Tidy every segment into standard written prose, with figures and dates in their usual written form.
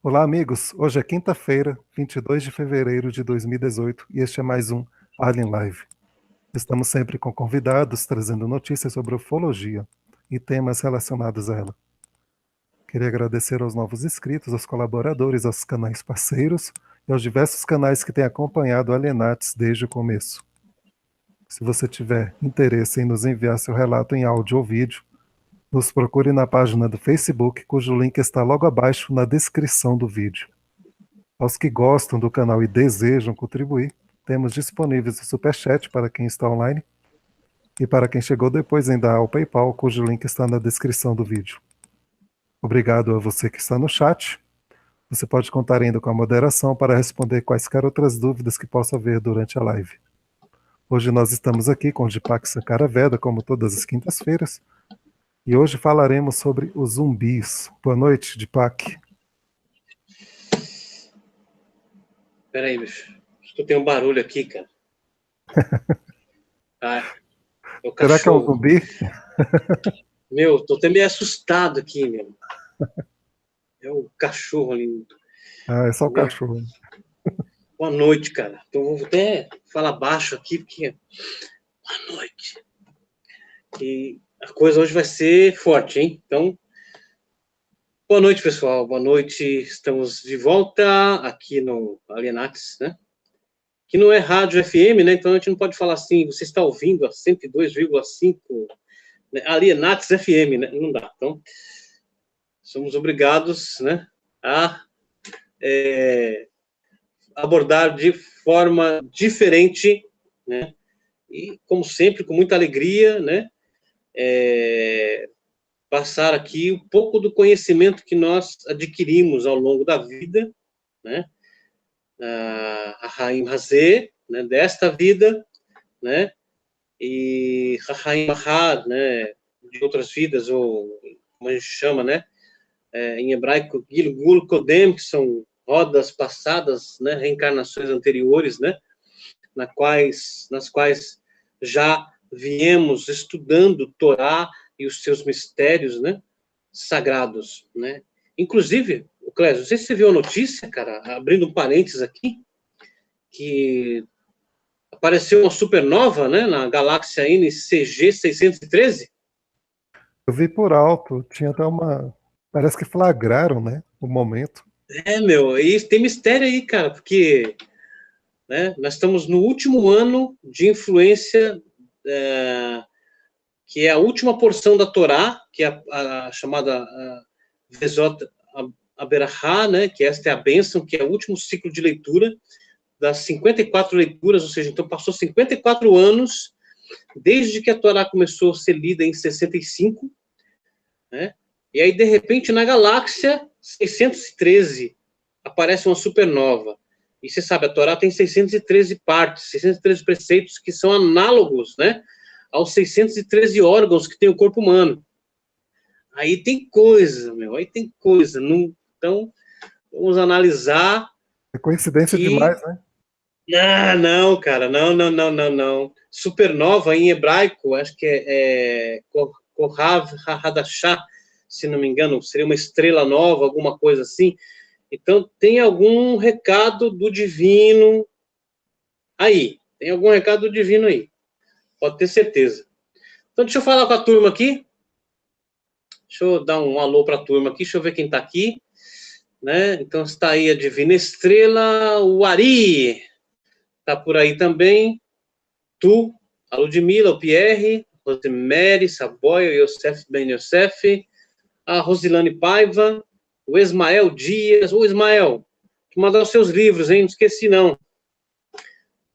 Olá, amigos. Hoje é quinta-feira, 22 de fevereiro de 2018, e este é mais um Alien Live. Estamos sempre com convidados trazendo notícias sobre ufologia e temas relacionados a ela. Queria agradecer aos novos inscritos, aos colaboradores, aos canais parceiros e aos diversos canais que têm acompanhado Alienates desde o começo. Se você tiver interesse em nos enviar seu relato em áudio ou vídeo, nos procure na página do Facebook, cujo link está logo abaixo na descrição do vídeo. Aos que gostam do canal e desejam contribuir, temos disponíveis o Superchat para quem está online e para quem chegou depois ainda há o PayPal, cujo link está na descrição do vídeo. Obrigado a você que está no chat. Você pode contar ainda com a moderação para responder quaisquer outras dúvidas que possa haver durante a live. Hoje nós estamos aqui com o Deepak Sankaraveda, como todas as quintas-feiras, e hoje falaremos sobre os zumbis. Boa noite, Deepak. Peraí, bicho. Acho que eu tenho um barulho aqui, cara. Ah, é o Será que é um cachorro. zumbi? Meu, tô até meio assustado aqui, meu. É o cachorro ali. Ah, é só o Meu. cachorro. Boa noite, cara. Então vou até falar baixo aqui, porque... Boa noite. E a coisa hoje vai ser forte, hein? Então, boa noite, pessoal. Boa noite. Estamos de volta aqui no Alienates, né? Que não é rádio FM, né? Então a gente não pode falar assim, você está ouvindo a 102,5, né? Alienates FM, né? Não dá. Então, somos obrigados, né, a abordar de forma diferente, né? E, como sempre, com muita alegria, né? Passar aqui um pouco do conhecimento que nós adquirimos ao longo da vida, né? A Haim Hazé, né, desta vida, né? E Haim Mahad, né, de outras vidas, ou como a gente chama, né? Em hebraico, Gilgul Kodem, que são rodas passadas, né? Reencarnações anteriores, né? Nas quais já viemos estudando Torá e os seus mistérios, né? Sagrados, né? Inclusive, o Clésio, não sei se você viu a notícia, cara, abrindo um parênteses aqui, que apareceu uma supernova, né, na galáxia NCG 613. Eu vi por alto, tinha até uma. Parece que flagraram, né? O momento. Meu, e tem mistério aí, cara, porque, né, nós estamos no último ano de influência, que é a última porção da Torá, que é a chamada Vezot Aberahá, né, que esta é a bênção, que é o último ciclo de leitura das 54 leituras, ou seja, então passou 54 anos desde que a Torá começou a ser lida em 65, né? E aí, de repente, na galáxia 613 aparece uma supernova. E você sabe, a Torá tem 613 partes, 613 preceitos que são análogos, né, aos 613 órgãos que tem o corpo humano. Aí tem coisa, meu, aí tem coisa. Não, então, vamos analisar. É coincidência demais, né? Ah, não, cara, não. Supernova em hebraico, acho que é Kohav Hadashah, se não me engano, seria uma estrela nova, alguma coisa assim. Então, tem algum recado do divino aí. Tem algum recado do divino aí. Pode ter certeza. Então, deixa eu falar com a turma aqui. Deixa eu dar um alô para a turma aqui. Deixa eu ver quem está aqui. Né? Então, está aí a Divina Estrela, o Ari. Está por aí também. Tu, a Ludmila, o Pierre, Rosemary, Saboia, o Yosef Ben Yosef, a Rosilane Paiva, o Ismael Dias. Ô, Ismael, mandar os seus livros, hein? Não esqueci, não.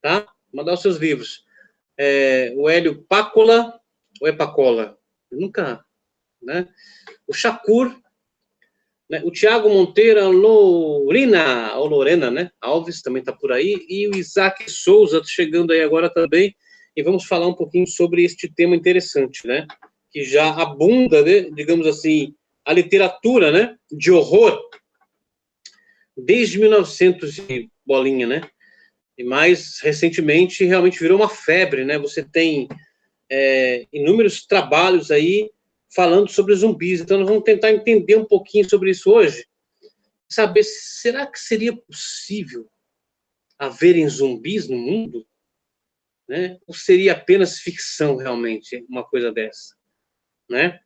Tá? Mandar os seus livros. O Hélio Pácola, ou é Pacola? Eu nunca, né? O Shakur, né? O Tiago Monteiro, a Lorena, ou Lorena, né? Alves também está por aí, e o Isaac Souza chegando aí agora também, e vamos falar um pouquinho sobre este tema interessante, né? Que já abunda, né? Digamos assim, a literatura, né? De horror, desde 1900 e bolinha, né? E mais recentemente realmente virou uma febre, né? Você tem inúmeros trabalhos aí falando sobre zumbis. Então nós vamos tentar entender um pouquinho sobre isso hoje. saber, será que seria possível haverem zumbis no mundo? Né? Ou seria apenas ficção, realmente, uma coisa dessa? Né?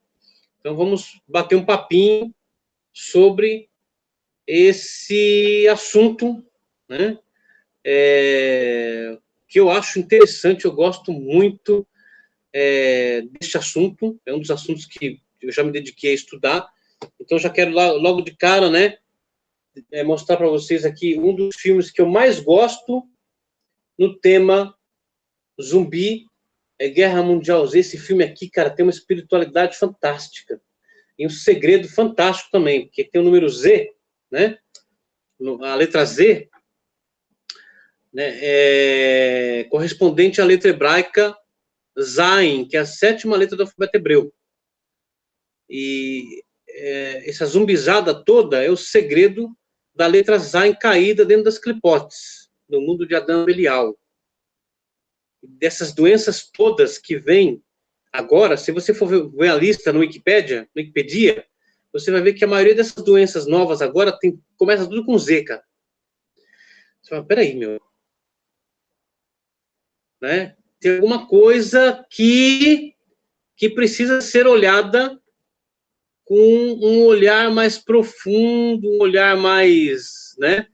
Então, vamos bater um papinho sobre esse assunto, né? Que eu acho interessante, eu gosto muito deste assunto, é um dos assuntos que eu já me dediquei a estudar, então já quero logo de cara, né, mostrar para vocês aqui um dos filmes que eu mais gosto no tema zumbi, Guerra Mundial Z. Esse filme aqui, cara, tem uma espiritualidade fantástica, e um segredo fantástico também, porque tem o número Z, né, a letra Z, né, correspondente à letra hebraica Zain, que é a 7ª letra do alfabeto hebreu. E essa zumbizada toda é o segredo da letra Zain caída dentro das clipotes, no mundo de Adão e Belial. Dessas doenças todas que vêm agora, se você for ver a lista no Wikipedia, você vai ver que a maioria dessas doenças novas agora começa tudo com Z, cara. Você fala, peraí, meu. Né? Tem alguma coisa que precisa ser olhada com um olhar mais profundo, um olhar mais, né,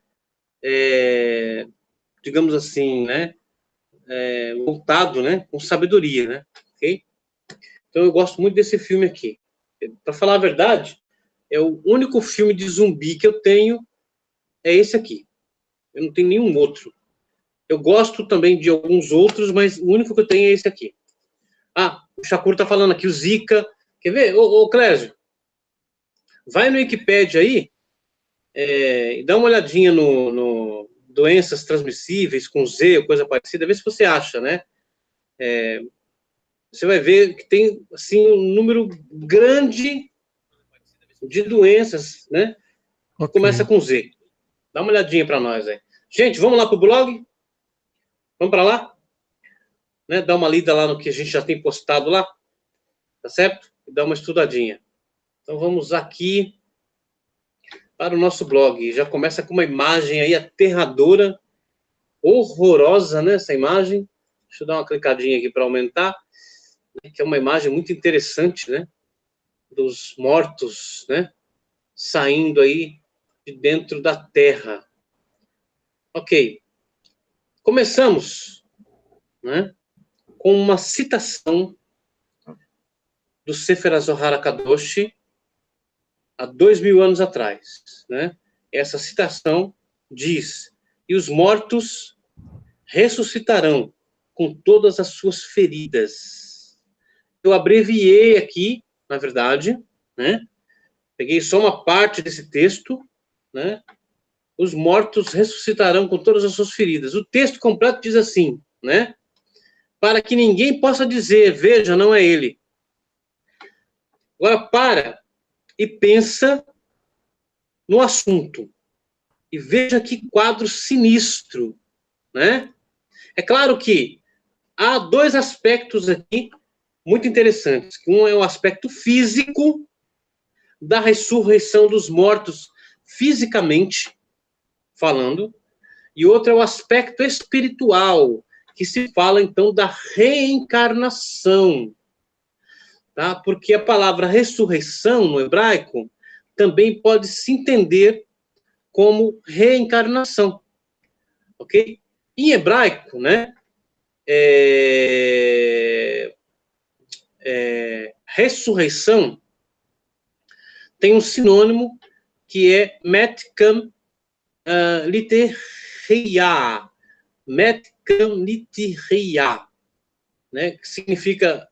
digamos assim, né, voltado, né, com sabedoria, né, ok? Então eu gosto muito desse filme aqui. Para falar a verdade, é o único filme de zumbi que eu tenho, é esse aqui. Eu não tenho nenhum outro. Eu gosto também de alguns outros, mas o único que eu tenho é esse aqui. Ah, o Shakur tá falando aqui, o Zika. Quer ver? Ô Clésio, vai no Wikipedia aí e dá uma olhadinha no doenças transmissíveis com Z ou coisa parecida, vê se você acha, né? Você vai ver que tem, assim, um número grande de doenças, né? Que Ok. começa com Z. Dá uma olhadinha para nós aí. Gente, vamos lá pro blog? Vamos para lá? Né? Dá uma lida lá no que a gente já tem postado lá, tá certo? E dá uma estudadinha. Então vamos aqui para o nosso blog. Já começa com uma imagem aí aterradora, horrorosa, né? Essa imagem. Deixa eu dar uma clicadinha aqui para aumentar. Que é uma imagem muito interessante, né? Dos mortos, né? Saindo aí de dentro da terra. Ok. Começamos, né? Com uma citação do Sefer HaZohar HaKadosh há 2000 anos atrás, né? Essa citação diz: e os mortos ressuscitarão com todas as suas feridas. Eu abreviei aqui, na verdade, né? Peguei só uma parte desse texto, né? Os mortos ressuscitarão com todas as suas feridas. O texto completo diz assim, né? Para que ninguém possa dizer, veja, não é ele. Agora para e pensa no assunto. E veja que quadro sinistro, né? É claro que há dois aspectos aqui muito interessantes. Um é o aspecto físico da ressurreição dos mortos, fisicamente falando, e outro é o aspecto espiritual, que se fala, então, da reencarnação. Tá? Porque a palavra ressurreição, no hebraico, também pode se entender como reencarnação. Ok? Em hebraico, né, ressurreição tem um sinônimo que é metkam literia, metkam literia, né, que significa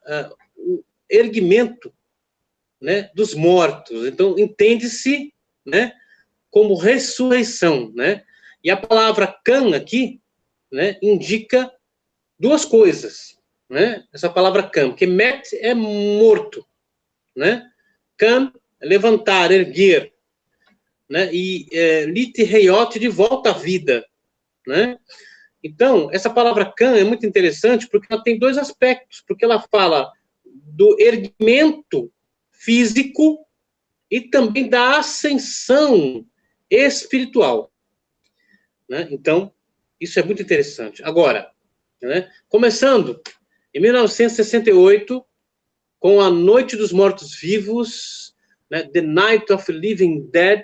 o erguimento, né, dos mortos. Então, entende-se, né, como ressurreição, né? E a palavra kan aqui, né, indica duas coisas, né? Essa palavra kan, porque met é morto, né? Kan, levantar, erguer, né? E literreiot, de volta à vida, né? Então, essa palavra kan é muito interessante porque ela tem dois aspectos, porque ela fala do erguimento físico e também da ascensão espiritual. Né? Então, isso é muito interessante. Agora, né, começando em 1968, com A Noite dos Mortos-Vivos, né, The Night of the Living Dead,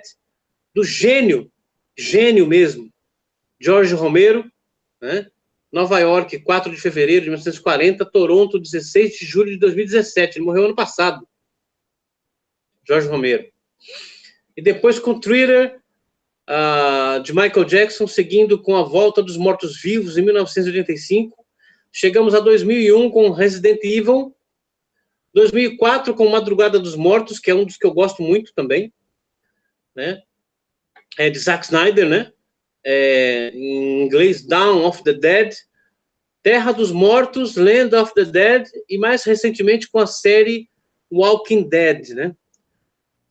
do gênio mesmo, George Romero, né? Nova York, 4 de fevereiro de 1940, Toronto, 16 de julho de 2017. Ele morreu ano passado, George Romero. E depois com Thriller, de Michael Jackson, seguindo com A Volta dos Mortos-Vivos, em 1985. Chegamos a 2001 com Resident Evil. 2004 com Madrugada dos Mortos, que é um dos que eu gosto muito também, né? De Zack Snyder, né? Em inglês, Dawn of the Dead. Terra dos Mortos, Land of the Dead, e mais recentemente com a série Walking Dead, né?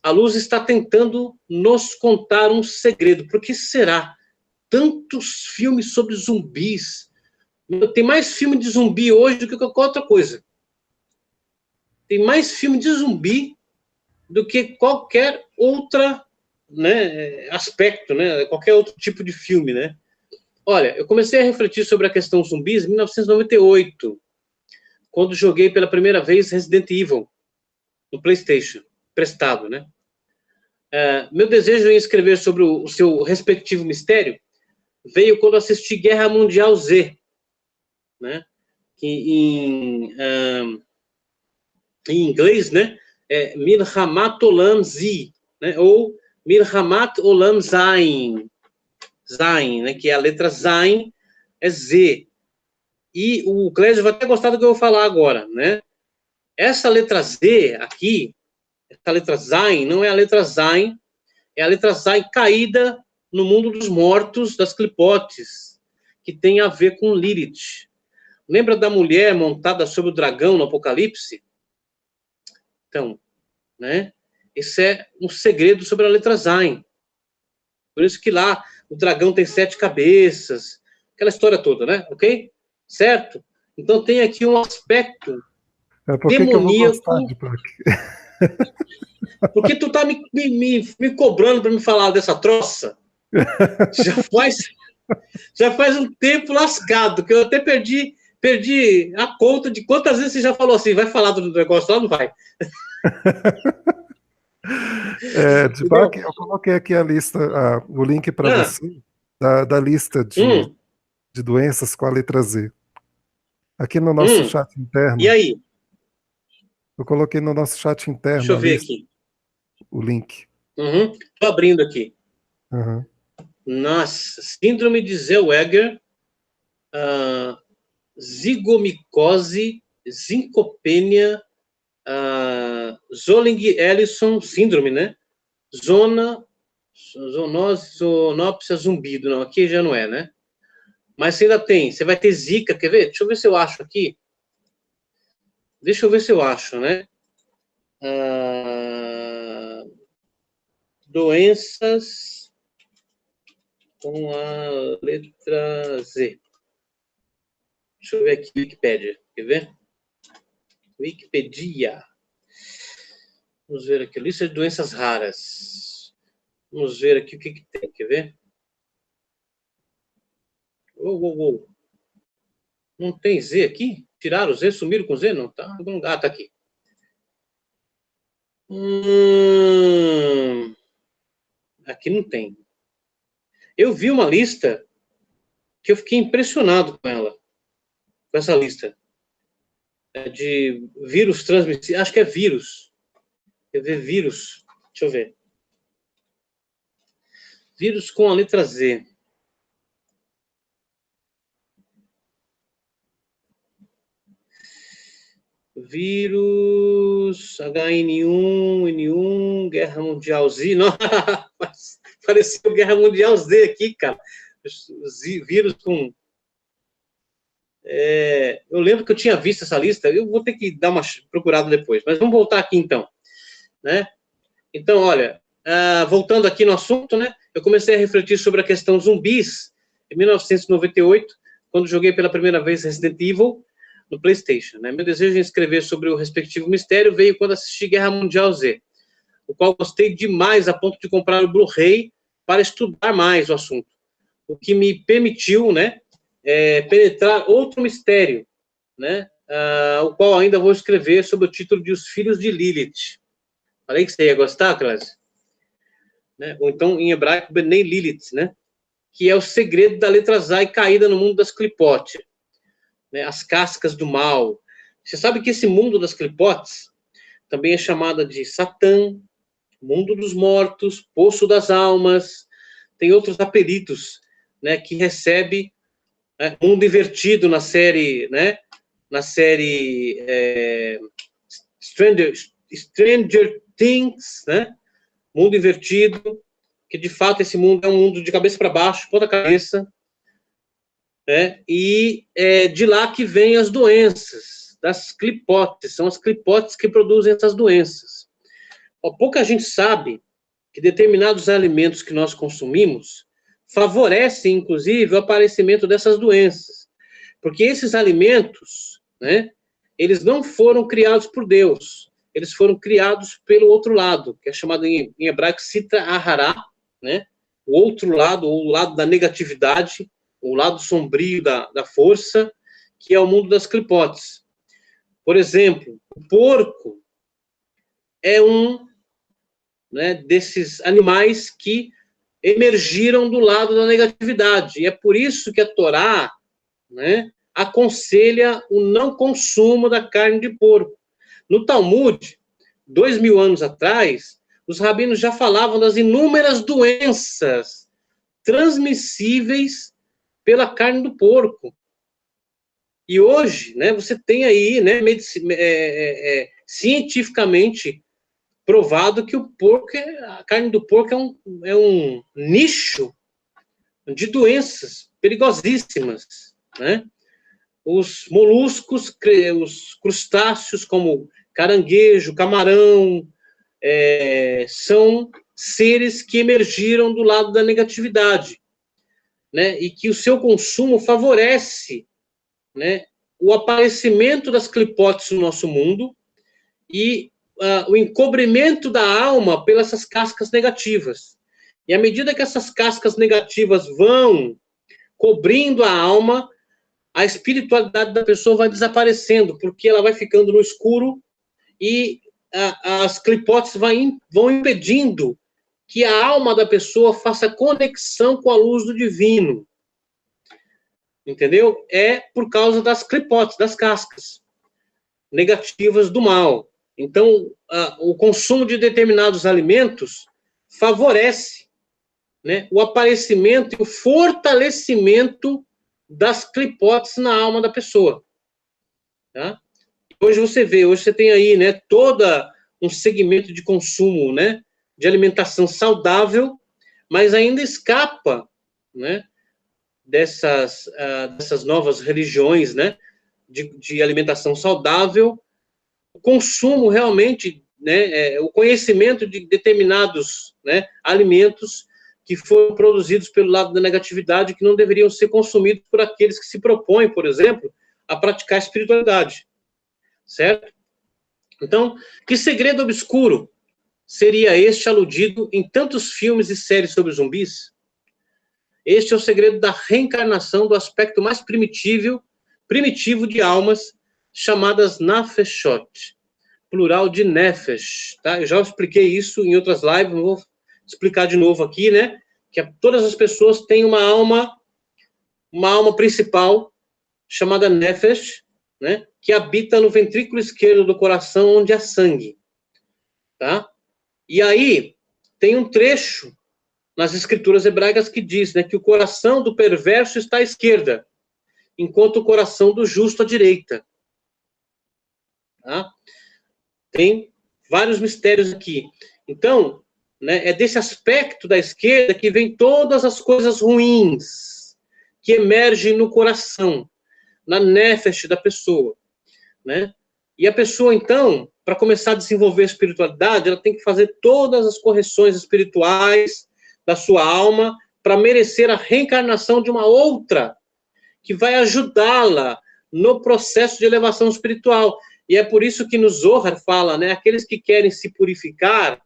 A luz está tentando nos contar um segredo. Por que será? Tantos filmes sobre zumbis. Tem mais filme de zumbi hoje do que qualquer outra coisa. Tem mais filme de zumbi do que qualquer outra, né, aspecto, né? Qualquer outro tipo de filme, né? Olha, eu comecei a refletir sobre a questão zumbis em 1998, quando joguei pela primeira vez Resident Evil no PlayStation, prestado, né? Meu desejo em escrever sobre o seu respectivo mistério veio quando assisti Guerra Mundial Z, né? Que em inglês, né? Milhamat Olam Z, né? Ou Milhamat Olam Zain, né? Que é a letra Zain, é Z. E o Clésio vai até gostar do que eu vou falar agora, né? Essa letra Z aqui, essa letra Zain, não é a letra Zain, é a letra Zain caída no mundo dos mortos, das clipotes, que tem a ver com Lilith. Lembra da mulher montada sobre o dragão no Apocalipse? Então, né? Esse é um segredo sobre a letra Zain. Por isso que lá o dragão tem 7 cabeças, aquela história toda, né? Ok? Certo? Então tem aqui um aspecto Por que demoníaco. Que eu vou gostar de Brock? Porque tu tá me cobrando para me falar dessa troça. Já faz um tempo lascado, que eu até perdi a conta de quantas vezes você já falou assim, vai falar do negócio lá ou não vai? De Bach, eu coloquei aqui a lista, o link para você, da lista de doenças com a letra Z. Aqui no nosso chat interno. E aí? Eu coloquei no nosso chat interno. Deixa eu ver aqui. O link. Tô abrindo aqui. Nossa, síndrome de Zellweger, zigomicose, sincopenia, Zolling-Ellison síndrome, né? Zoonose, zoonopsia, zumbido. Não, aqui já não é, né? Mas você ainda tem. Você vai ter zika, quer ver? Deixa eu ver se eu acho aqui. Deixa eu ver se eu acho, né? Doenças com a letra Z. Deixa eu ver aqui, Wikipédia. Quer ver? Wikipedia. Vamos ver aqui. Lista de doenças raras. Vamos ver aqui o que tem. Quer ver? Não tem Z aqui? Tiraram o Z? Sumiram com o Z? Não tá? Tá aqui. Aqui não tem. Eu vi uma lista que eu fiquei impressionado com ela. Com essa lista. De vírus transmissíveis. Acho que é vírus. Quer ver vírus? Deixa eu ver. Vírus com a letra Z. Vírus HN1, N1, Guerra Mundial Z. Não, pareceu Guerra Mundial Z aqui, cara. Vírus com... eu lembro que eu tinha visto essa lista, eu vou ter que dar uma procurada depois, mas vamos voltar aqui então, né? Então, olha, voltando aqui no assunto, né? Eu comecei a refletir sobre a questão zumbis em 1998, quando joguei pela primeira vez Resident Evil no PlayStation, né? Meu desejo em escrever sobre o respectivo mistério veio quando assisti Guerra Mundial Z, o qual gostei demais a ponto de comprar o Blu-ray para estudar mais o assunto, o que me permitiu, né, penetrar outro mistério, né, o qual ainda vou escrever sob o título de Os Filhos de Lilith. Falei que você ia gostar, Cláudio? Né? Ou então, em hebraico, Benei Lilith, né? Que é o segredo da letra Zai caída no mundo das clipotes, né? As cascas do mal. Você sabe que esse mundo das clipotes também é chamada de Satã, mundo dos mortos, poço das almas, tem outros apelidos, né, que recebe mundo invertido na série, né, Stranger Things, né, mundo invertido, que de fato esse mundo é um mundo de cabeça para baixo, ponta cabeça, né, e de lá que vêm as doenças, das clipotes, são as clipotes que produzem essas doenças. Pouca gente sabe que determinados alimentos que nós consumimos favorecem, inclusive, o aparecimento dessas doenças. Porque esses alimentos, né, eles não foram criados por Deus, eles foram criados pelo outro lado, que é chamado em hebraico Sitra Ahara, né, o outro lado, ou o lado da negatividade, o lado sombrio da força, que é o mundo das clipotes. Por exemplo, o porco é um, né, desses animais que emergiram do lado da negatividade. E é por isso que a Torá, né, aconselha o não consumo da carne de porco. No Talmud, 2000 anos atrás, os rabinos já falavam das inúmeras doenças transmissíveis pela carne do porco. E hoje, né, você tem aí, né, cientificamente provado que a carne do porco é um nicho de doenças perigosíssimas, né? Os moluscos, os crustáceos como caranguejo, camarão, são seres que emergiram do lado da negatividade, né? E que o seu consumo favorece, né, o aparecimento das clipotes no nosso mundo e o encobrimento da alma pelas essas cascas negativas. E à medida que essas cascas negativas vão cobrindo a alma, a espiritualidade da pessoa vai desaparecendo, porque ela vai ficando no escuro e as clipotes vão impedindo que a alma da pessoa faça conexão com a luz do divino. Entendeu? É por causa das clipotes, das cascas negativas do mal. Então, o consumo de determinados alimentos favorece, né, o aparecimento e o fortalecimento das clipotes na alma da pessoa. Tá? Hoje você tem aí, né, toda um segmento de consumo, né, de alimentação saudável, mas ainda escapa, né, dessas novas religiões, né, de alimentação saudável, o consumo realmente, né, o conhecimento de determinados, né, alimentos que foram produzidos pelo lado da negatividade, que não deveriam ser consumidos por aqueles que se propõem, por exemplo, a praticar a espiritualidade, certo? Então, que segredo obscuro seria este aludido em tantos filmes e séries sobre zumbis? Este é o segredo da reencarnação do aspecto mais primitivo de almas, chamadas Nafeshot, plural de Nefesh, tá? Eu já expliquei isso em outras lives, não vou explicar de novo aqui, né? Que todas as pessoas têm uma alma principal, chamada Nefesh, né? Que habita no ventrículo esquerdo do coração, onde há sangue, tá? E aí, tem um trecho nas escrituras hebraicas que diz, né, que o coração do perverso está à esquerda, enquanto o coração do justo à direita. Tá? Tem vários mistérios aqui. Então, né, é desse aspecto da esquerda que vem todas as coisas ruins que emergem no coração, na nefesh da pessoa, né? E a pessoa, então, para começar a desenvolver a espiritualidade, ela tem que fazer todas as correções espirituais da sua alma para merecer a reencarnação de uma outra que vai ajudá-la no processo de elevação espiritual. E é por isso que no Zohar fala, né, aqueles que querem se purificar,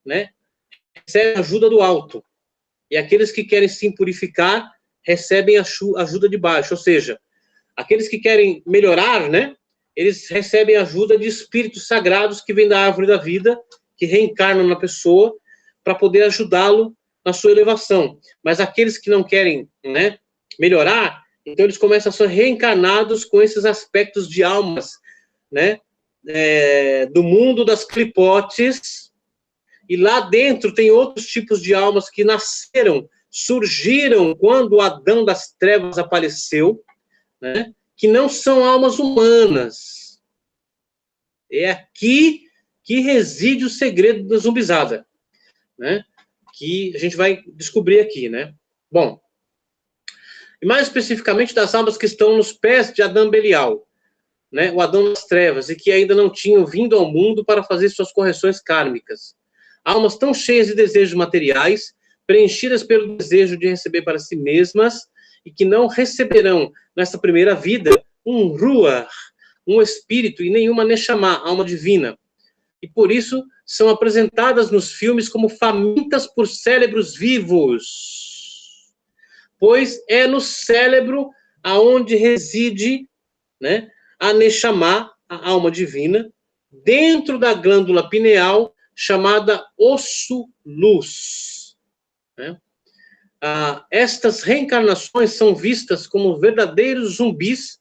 né, recebem ajuda do alto. E aqueles que querem se purificar recebem a ajuda de baixo, ou seja, aqueles que querem melhorar, né, eles recebem ajuda de espíritos sagrados que vêm da árvore da vida, que reencarnam na pessoa para poder ajudá-lo na sua elevação. Mas aqueles que não querem, né, melhorar, então eles começam a ser reencarnados com esses aspectos de almas, né, do mundo das clipotes, e lá dentro tem outros tipos de almas que nasceram, surgiram quando o Adão das trevas apareceu, né, que não são almas humanas. É aqui que reside o segredo da zumbizada, né, que a gente vai descobrir aqui, né. Bom, e mais especificamente das almas que estão nos pés de Adão Belial, né, o Adão das trevas, e que ainda não tinham vindo ao mundo para fazer suas correções kármicas. Almas tão cheias de desejos materiais, preenchidas pelo desejo de receber para si mesmas, e que não receberão, nesta primeira vida, um ruach, um espírito, e nenhuma neshama, alma divina. E por isso são apresentadas nos filmes como famintas por cérebros vivos. Pois é no cérebro aonde reside, né, a neshama, a alma divina, dentro da glândula pineal, chamada osso-luz. Né? Estas reencarnações são vistas como verdadeiros zumbis,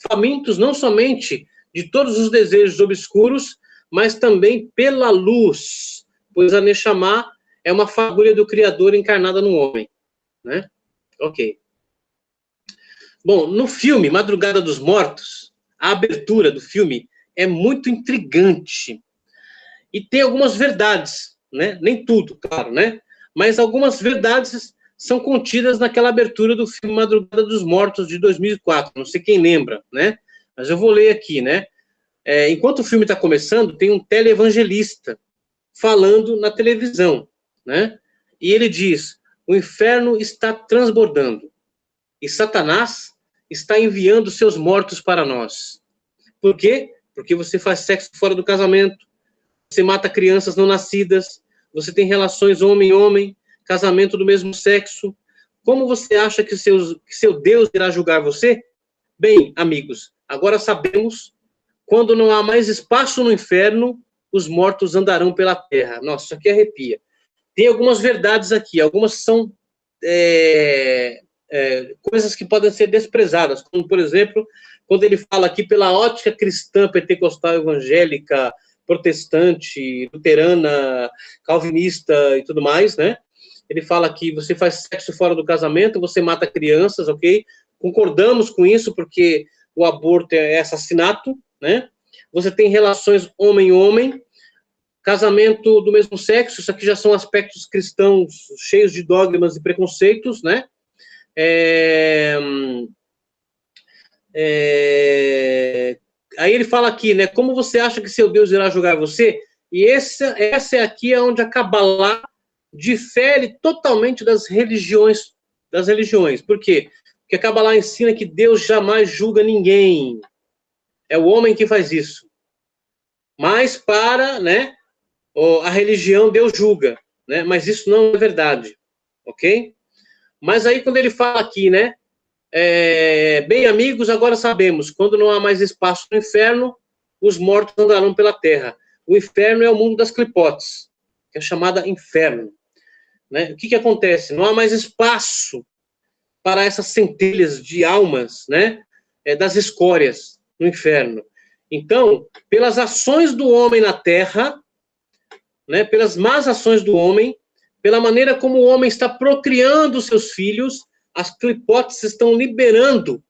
famintos não somente de todos os desejos obscuros, mas também pela luz, pois a Neshama é uma fagulha do Criador encarnada no homem. Né? Ok. Bom, no filme Madrugada dos Mortos, a abertura do filme é muito intrigante. E tem algumas verdades, né? Nem tudo, claro, né? Mas algumas verdades são contidas naquela abertura do filme Madrugada dos Mortos, de 2004. Não sei quem lembra, né? Mas eu vou ler aqui, né? Enquanto o filme está começando, tem um televangelista falando na televisão, né? E ele diz: o inferno está transbordando e Satanás está enviando seus mortos para nós. Por quê? Porque você faz sexo fora do casamento, você mata crianças não nascidas, você tem relações homem-homem, casamento do mesmo sexo. Como você acha que seu Deus irá julgar você? Bem, amigos, agora sabemos, quando não há mais espaço no inferno, os mortos andarão pela terra. Nossa, isso aqui arrepia. Tem algumas verdades aqui, algumas são coisas que podem ser desprezadas, como, por exemplo, quando ele fala aqui pela ótica cristã, pentecostal, evangélica, protestante, luterana, calvinista e tudo mais, né? Ele fala que você faz sexo fora do casamento, você mata crianças, ok? Concordamos com isso, porque o aborto é assassinato, né? Você tem relações homem-homem, casamento do mesmo sexo, isso aqui já são aspectos cristãos cheios de dogmas e preconceitos, né? Aí ele fala aqui, né? Como você acha que seu Deus irá julgar você? E essa é aqui onde a Kabbalah difere totalmente das religiões. Por quê? Porque a Kabbalah ensina que Deus jamais julga ninguém. É o homem que faz isso. Mas para, né, a religião Deus julga, né? Mas isso não é verdade, ok? Mas aí quando ele fala aqui, né? Bem, amigos, agora sabemos, quando não há mais espaço no inferno, os mortos andarão pela terra. O inferno é o mundo das clipotes, que é chamada inferno. Né? O que acontece? Não há mais espaço para essas centelhas de almas, né? Das escórias no inferno. Então, pelas ações do homem na terra, né? Pelas más ações do homem, pela maneira como o homem está procriando seus filhos, as clipotes estão liberando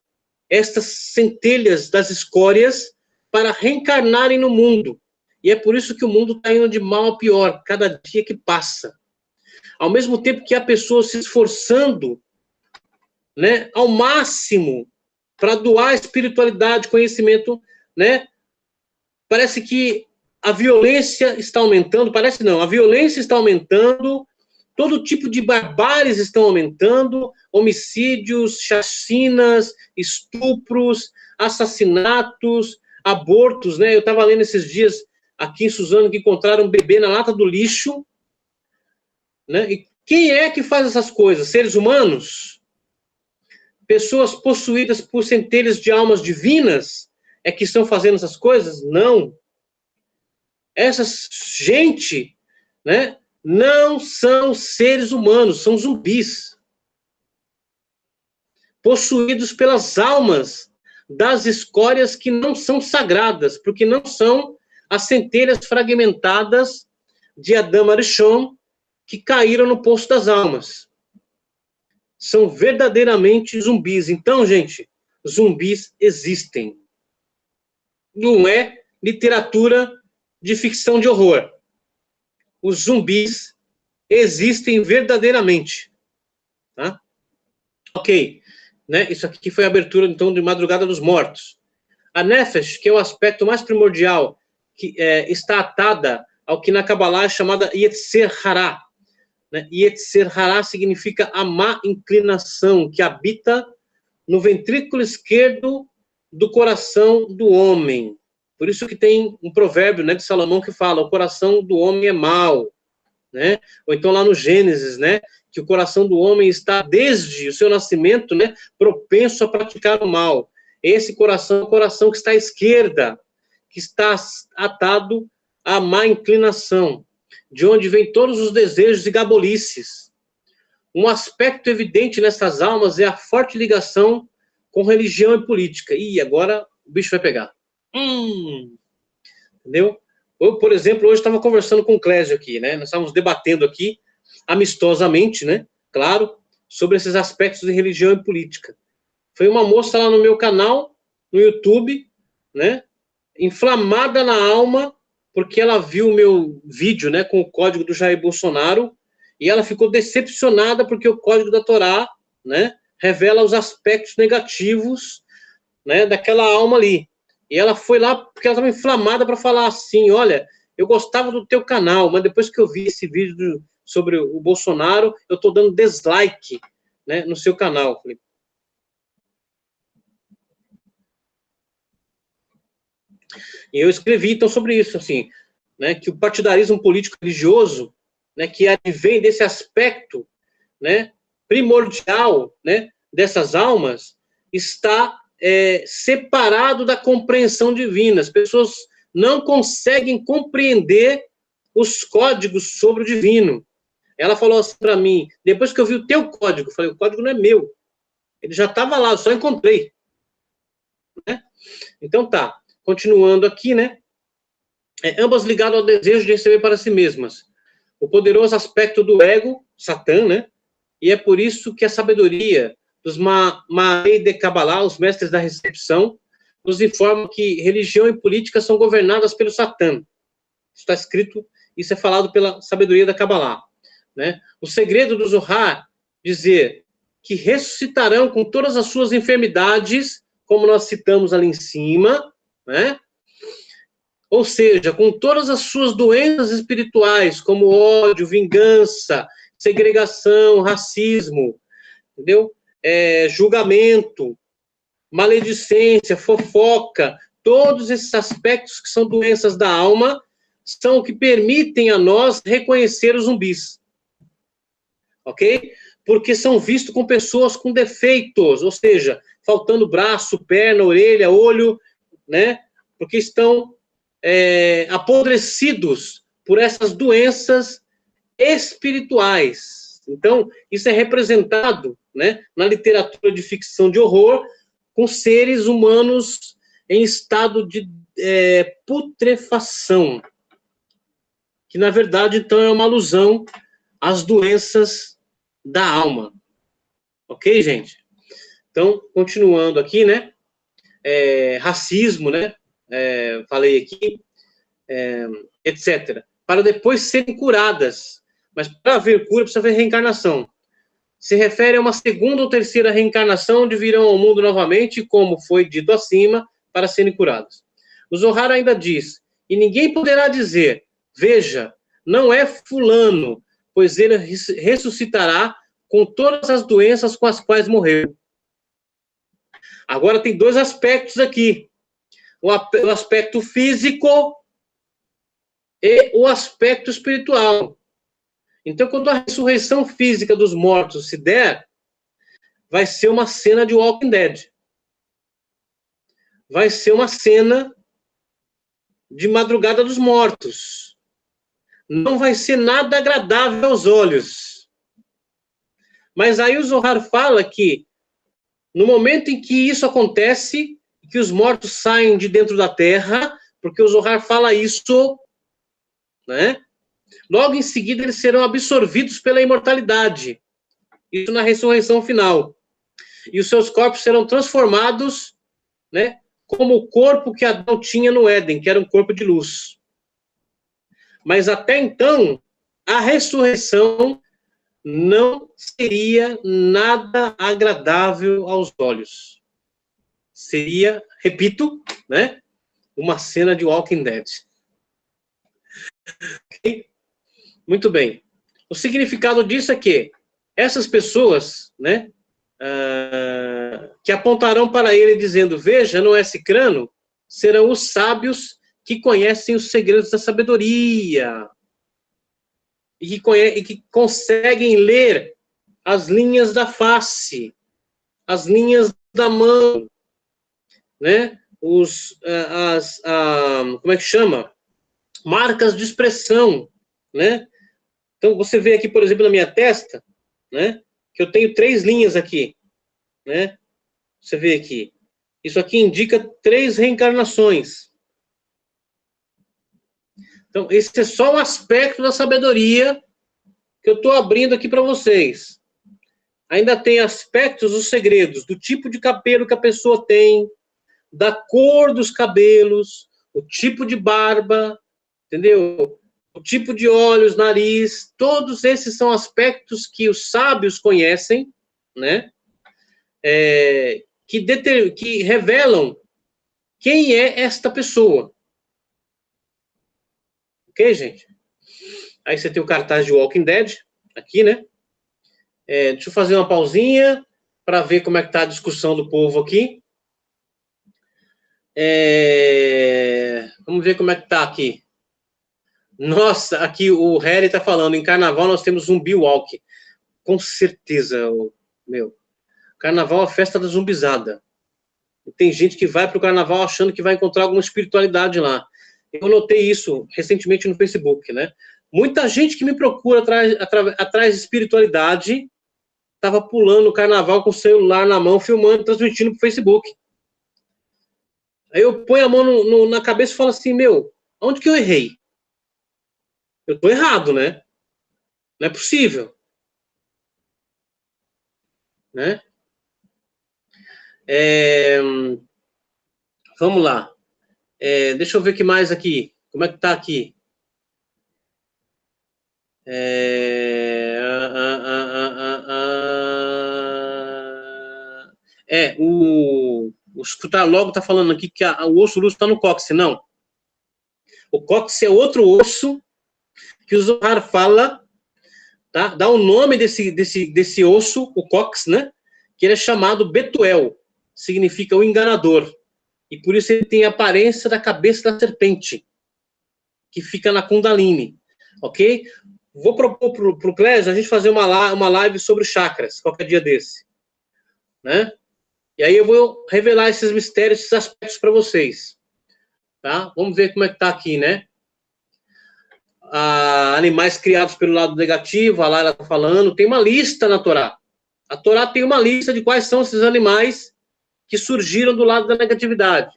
estas centelhas das escórias para reencarnarem no mundo. E é por isso que o mundo está indo de mal a pior, cada dia que passa. Ao mesmo tempo que há pessoas se esforçando, né, ao máximo para doar espiritualidade, conhecimento, né? Parece que a violência está aumentando, parece não, a violência está aumentando, todo tipo de barbáries estão aumentando, homicídios, chacinas, estupros, assassinatos, abortos, né? Eu estava lendo esses dias aqui em Suzano que encontraram um bebê na lata do lixo, né? E Quem é que faz essas coisas? Seres humanos? Pessoas possuídas por centelhas de almas divinas é que estão fazendo essas coisas? Não. Essa gente, né, não são seres humanos, são zumbis. Possuídos pelas almas das escórias que não são sagradas, porque não são as centelhas fragmentadas de Adam Arishon que caíram no poço das almas. São verdadeiramente zumbis. Então, gente, zumbis existem. Não é literatura de ficção de horror. Os zumbis existem verdadeiramente. Tá? Ok. Né? Isso aqui foi a abertura, então, de Madrugada dos Mortos. A Nefesh, que é o aspecto mais primordial, que está atada ao que na Kabbalah é chamada Yetzer Hará. Né? Yetzer Hará significa a má inclinação, que habita no ventrículo esquerdo do coração do homem. Por isso que tem um provérbio, né, de Salomão que fala, o coração do homem é mau. Né? Ou então lá no Gênesis, né, que o coração do homem está, desde o seu nascimento, né, propenso a praticar o mal. Esse coração é o coração que está à esquerda, que está atado à má inclinação, de onde vêm todos os desejos e gabolices. Um aspecto evidente nessas almas é a forte ligação com religião e política. Ih, agora o bicho vai pegar. Entendeu? Eu, por exemplo, hoje estava conversando com o Clésio aqui, né? Nós estávamos debatendo aqui, amistosamente, né? Claro, sobre esses aspectos de religião e política. Foi uma moça lá no meu canal, no YouTube, né? Inflamada na alma, porque ela viu o meu vídeo, né? Com o código do Jair Bolsonaro, e ela ficou decepcionada porque o código da Torá, né? Revela os aspectos negativos, né? Daquela alma ali. E ela foi lá porque ela estava inflamada para falar assim, olha, eu gostava do teu canal, mas depois que eu vi esse vídeo sobre o Bolsonaro, eu estou dando dislike, né, no seu canal. E eu escrevi, então, sobre isso, assim, né, que o partidarismo político-religioso, né, que advém desse aspecto, né, primordial, né, dessas almas, está separado da compreensão divina. As pessoas não conseguem compreender os códigos sobre o divino. Ela falou assim para mim, depois que eu vi o teu código, eu falei, o código não é meu. Ele já estava lá, eu só encontrei. Né? Então tá, continuando aqui, né? Ambas ligadas ao desejo de receber para si mesmas. O poderoso aspecto do ego, Satã, né? E é por isso que a sabedoria dos Ma'arei de Kabbalah, os mestres da recepção, nos informam que religião e política são governadas pelo Satã. Isso está escrito, isso é falado pela sabedoria da Kabbalah. Né? O segredo do Zohar dizer que ressuscitarão com todas as suas enfermidades, como nós citamos ali em cima, né? Ou seja, com todas as suas doenças espirituais, como ódio, vingança, segregação, racismo, entendeu? Julgamento, maledicência, fofoca, todos esses aspectos que são doenças da alma, são o que permitem a nós reconhecer os zumbis. Ok? Porque são vistos com pessoas com defeitos, ou seja, faltando braço, perna, orelha, olho, né? Porque estão apodrecidos por essas doenças espirituais. Então, isso é representado, né, na literatura de ficção de horror com seres humanos em estado de putrefação, que, na verdade, então, é uma alusão às doenças da alma. Ok, gente? Então, continuando aqui, né, racismo, né, falei aqui, etc. Para depois serem curadas. Mas para haver cura, precisa haver reencarnação. Se refere a uma segunda ou terceira reencarnação, onde virão ao mundo novamente, como foi dito acima, para serem curadas. O Zohar ainda diz, e ninguém poderá dizer, veja, não é fulano, pois ele ressuscitará com todas as doenças com as quais morreu. Agora tem dois aspectos aqui. O aspecto físico e o aspecto espiritual. Então, quando a ressurreição física dos mortos se der, vai ser uma cena de Walking Dead. Vai ser uma cena de Madrugada dos Mortos. Não vai ser nada agradável aos olhos. Mas aí o Zohar fala que, no momento em que isso acontece, que os mortos saem de dentro da terra, porque o Zohar fala isso, né? Logo em seguida eles serão absorvidos pela imortalidade. Isso na ressurreição final. E os seus corpos serão transformados, né, como o corpo que Adão tinha no Éden, que era um corpo de luz. Mas até então, a ressurreição não seria nada agradável aos olhos. Seria, repito, né, uma cena de Walking Dead. Okay? Muito bem. O significado disso é que essas pessoas, né, que apontarão para ele dizendo, veja, não é Cicrano, serão os sábios que conhecem os segredos da sabedoria e que conseguem ler as linhas da face, as linhas da mão, né? Como é que chama? Marcas de expressão, né? Então, você vê aqui, por exemplo, na minha testa, né? Que eu tenho 3 linhas aqui, né? Você vê aqui. Isso aqui indica 3 reencarnações. Então, esse é só um aspecto da sabedoria que eu estou abrindo aqui para vocês. Ainda tem aspectos dos segredos, do tipo de cabelo que a pessoa tem, da cor dos cabelos, o tipo de barba, entendeu? O tipo de olhos, nariz, todos esses são aspectos que os sábios conhecem, né? Que revelam quem é esta pessoa. Ok, gente? Aí você tem o cartaz de Walking Dead, aqui, né? Deixa eu fazer uma pausinha para ver como é que tá a discussão do povo aqui. Vamos ver como é que tá aqui. Nossa, aqui o Harry tá falando, em carnaval nós temos zumbi walk. Com certeza, meu. Carnaval é a festa da zumbizada. E tem gente que vai pro carnaval achando que vai encontrar alguma espiritualidade lá. Eu notei isso recentemente no Facebook, né? Muita gente que me procura atrás de espiritualidade estava pulando o carnaval com o celular na mão, filmando, transmitindo pro Facebook. Aí eu ponho a mão na cabeça e falo assim, meu, onde que eu errei? Eu tô errado, né? Não é possível. Né? Vamos lá. Deixa eu ver o que mais aqui. Como é que tá aqui? O escutar logo tá falando aqui que o osso lúcido está no cóccix, não. O cóccix é outro osso que o Zohar fala, tá? Dá o nome desse osso, o cóccix, né? Que ele é chamado Betuel, significa o enganador. E por isso ele tem a aparência da cabeça da serpente, que fica na Kundalini, ok? Vou propor pro Clésio a gente fazer uma live sobre chakras, qualquer dia desse, né? E aí eu vou revelar esses mistérios, esses aspectos para vocês, tá? Vamos ver como é que tá aqui, né? Animais criados pelo lado negativo, a Lara tá falando, tem uma lista na Torá. A Torá tem uma lista de quais são esses animais que surgiram do lado da negatividade.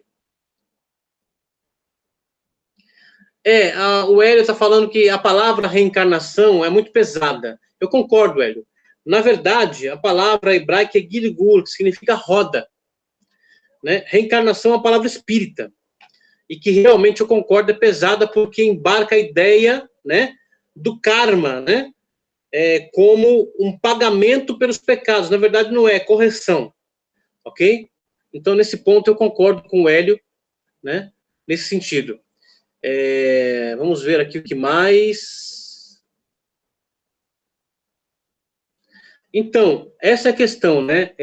O Hélio está falando que a palavra reencarnação é muito pesada. Eu concordo, Hélio. Na verdade, a palavra hebraica é Gilgul, que significa roda. Né? Reencarnação é uma palavra espírita. E que realmente eu concordo, é pesada porque embarca a ideia, né, do karma, né? Como um pagamento pelos pecados. Na verdade, não é correção. Ok? Então, nesse ponto, eu concordo com o Hélio, né? Nesse sentido. Vamos ver aqui o que mais. Então, essa é a questão, né?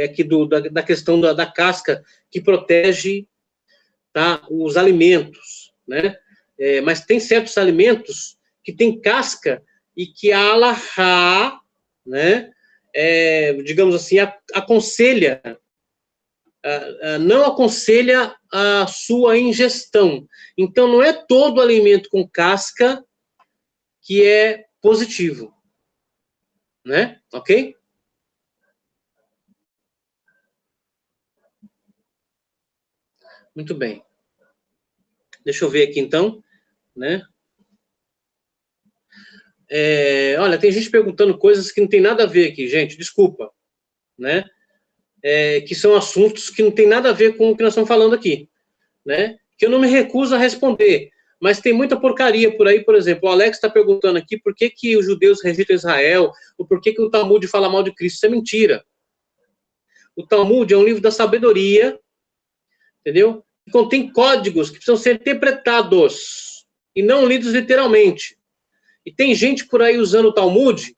Da questão da casca que protege, tá, os alimentos, né? Mas tem certos alimentos que tem casca e que a Halahá, né, digamos assim, aconselha, não aconselha a sua ingestão. Então, não é todo alimento com casca que é positivo, né? Ok? Muito bem. Deixa eu ver aqui, então, né? Olha, tem gente perguntando coisas que não tem nada a ver aqui, gente, desculpa, né? Que são assuntos que não tem nada a ver com o que nós estamos falando aqui, né? Que eu não me recuso a responder, mas tem muita porcaria por aí, por exemplo, o Alex está perguntando aqui por que que os judeus rejeitam Israel, ou por que que o Talmud fala mal de Cristo. Isso é mentira. O Talmud é um livro da sabedoria, entendeu? Que contém códigos que precisam ser interpretados e não lidos literalmente. E tem gente por aí usando o Talmud,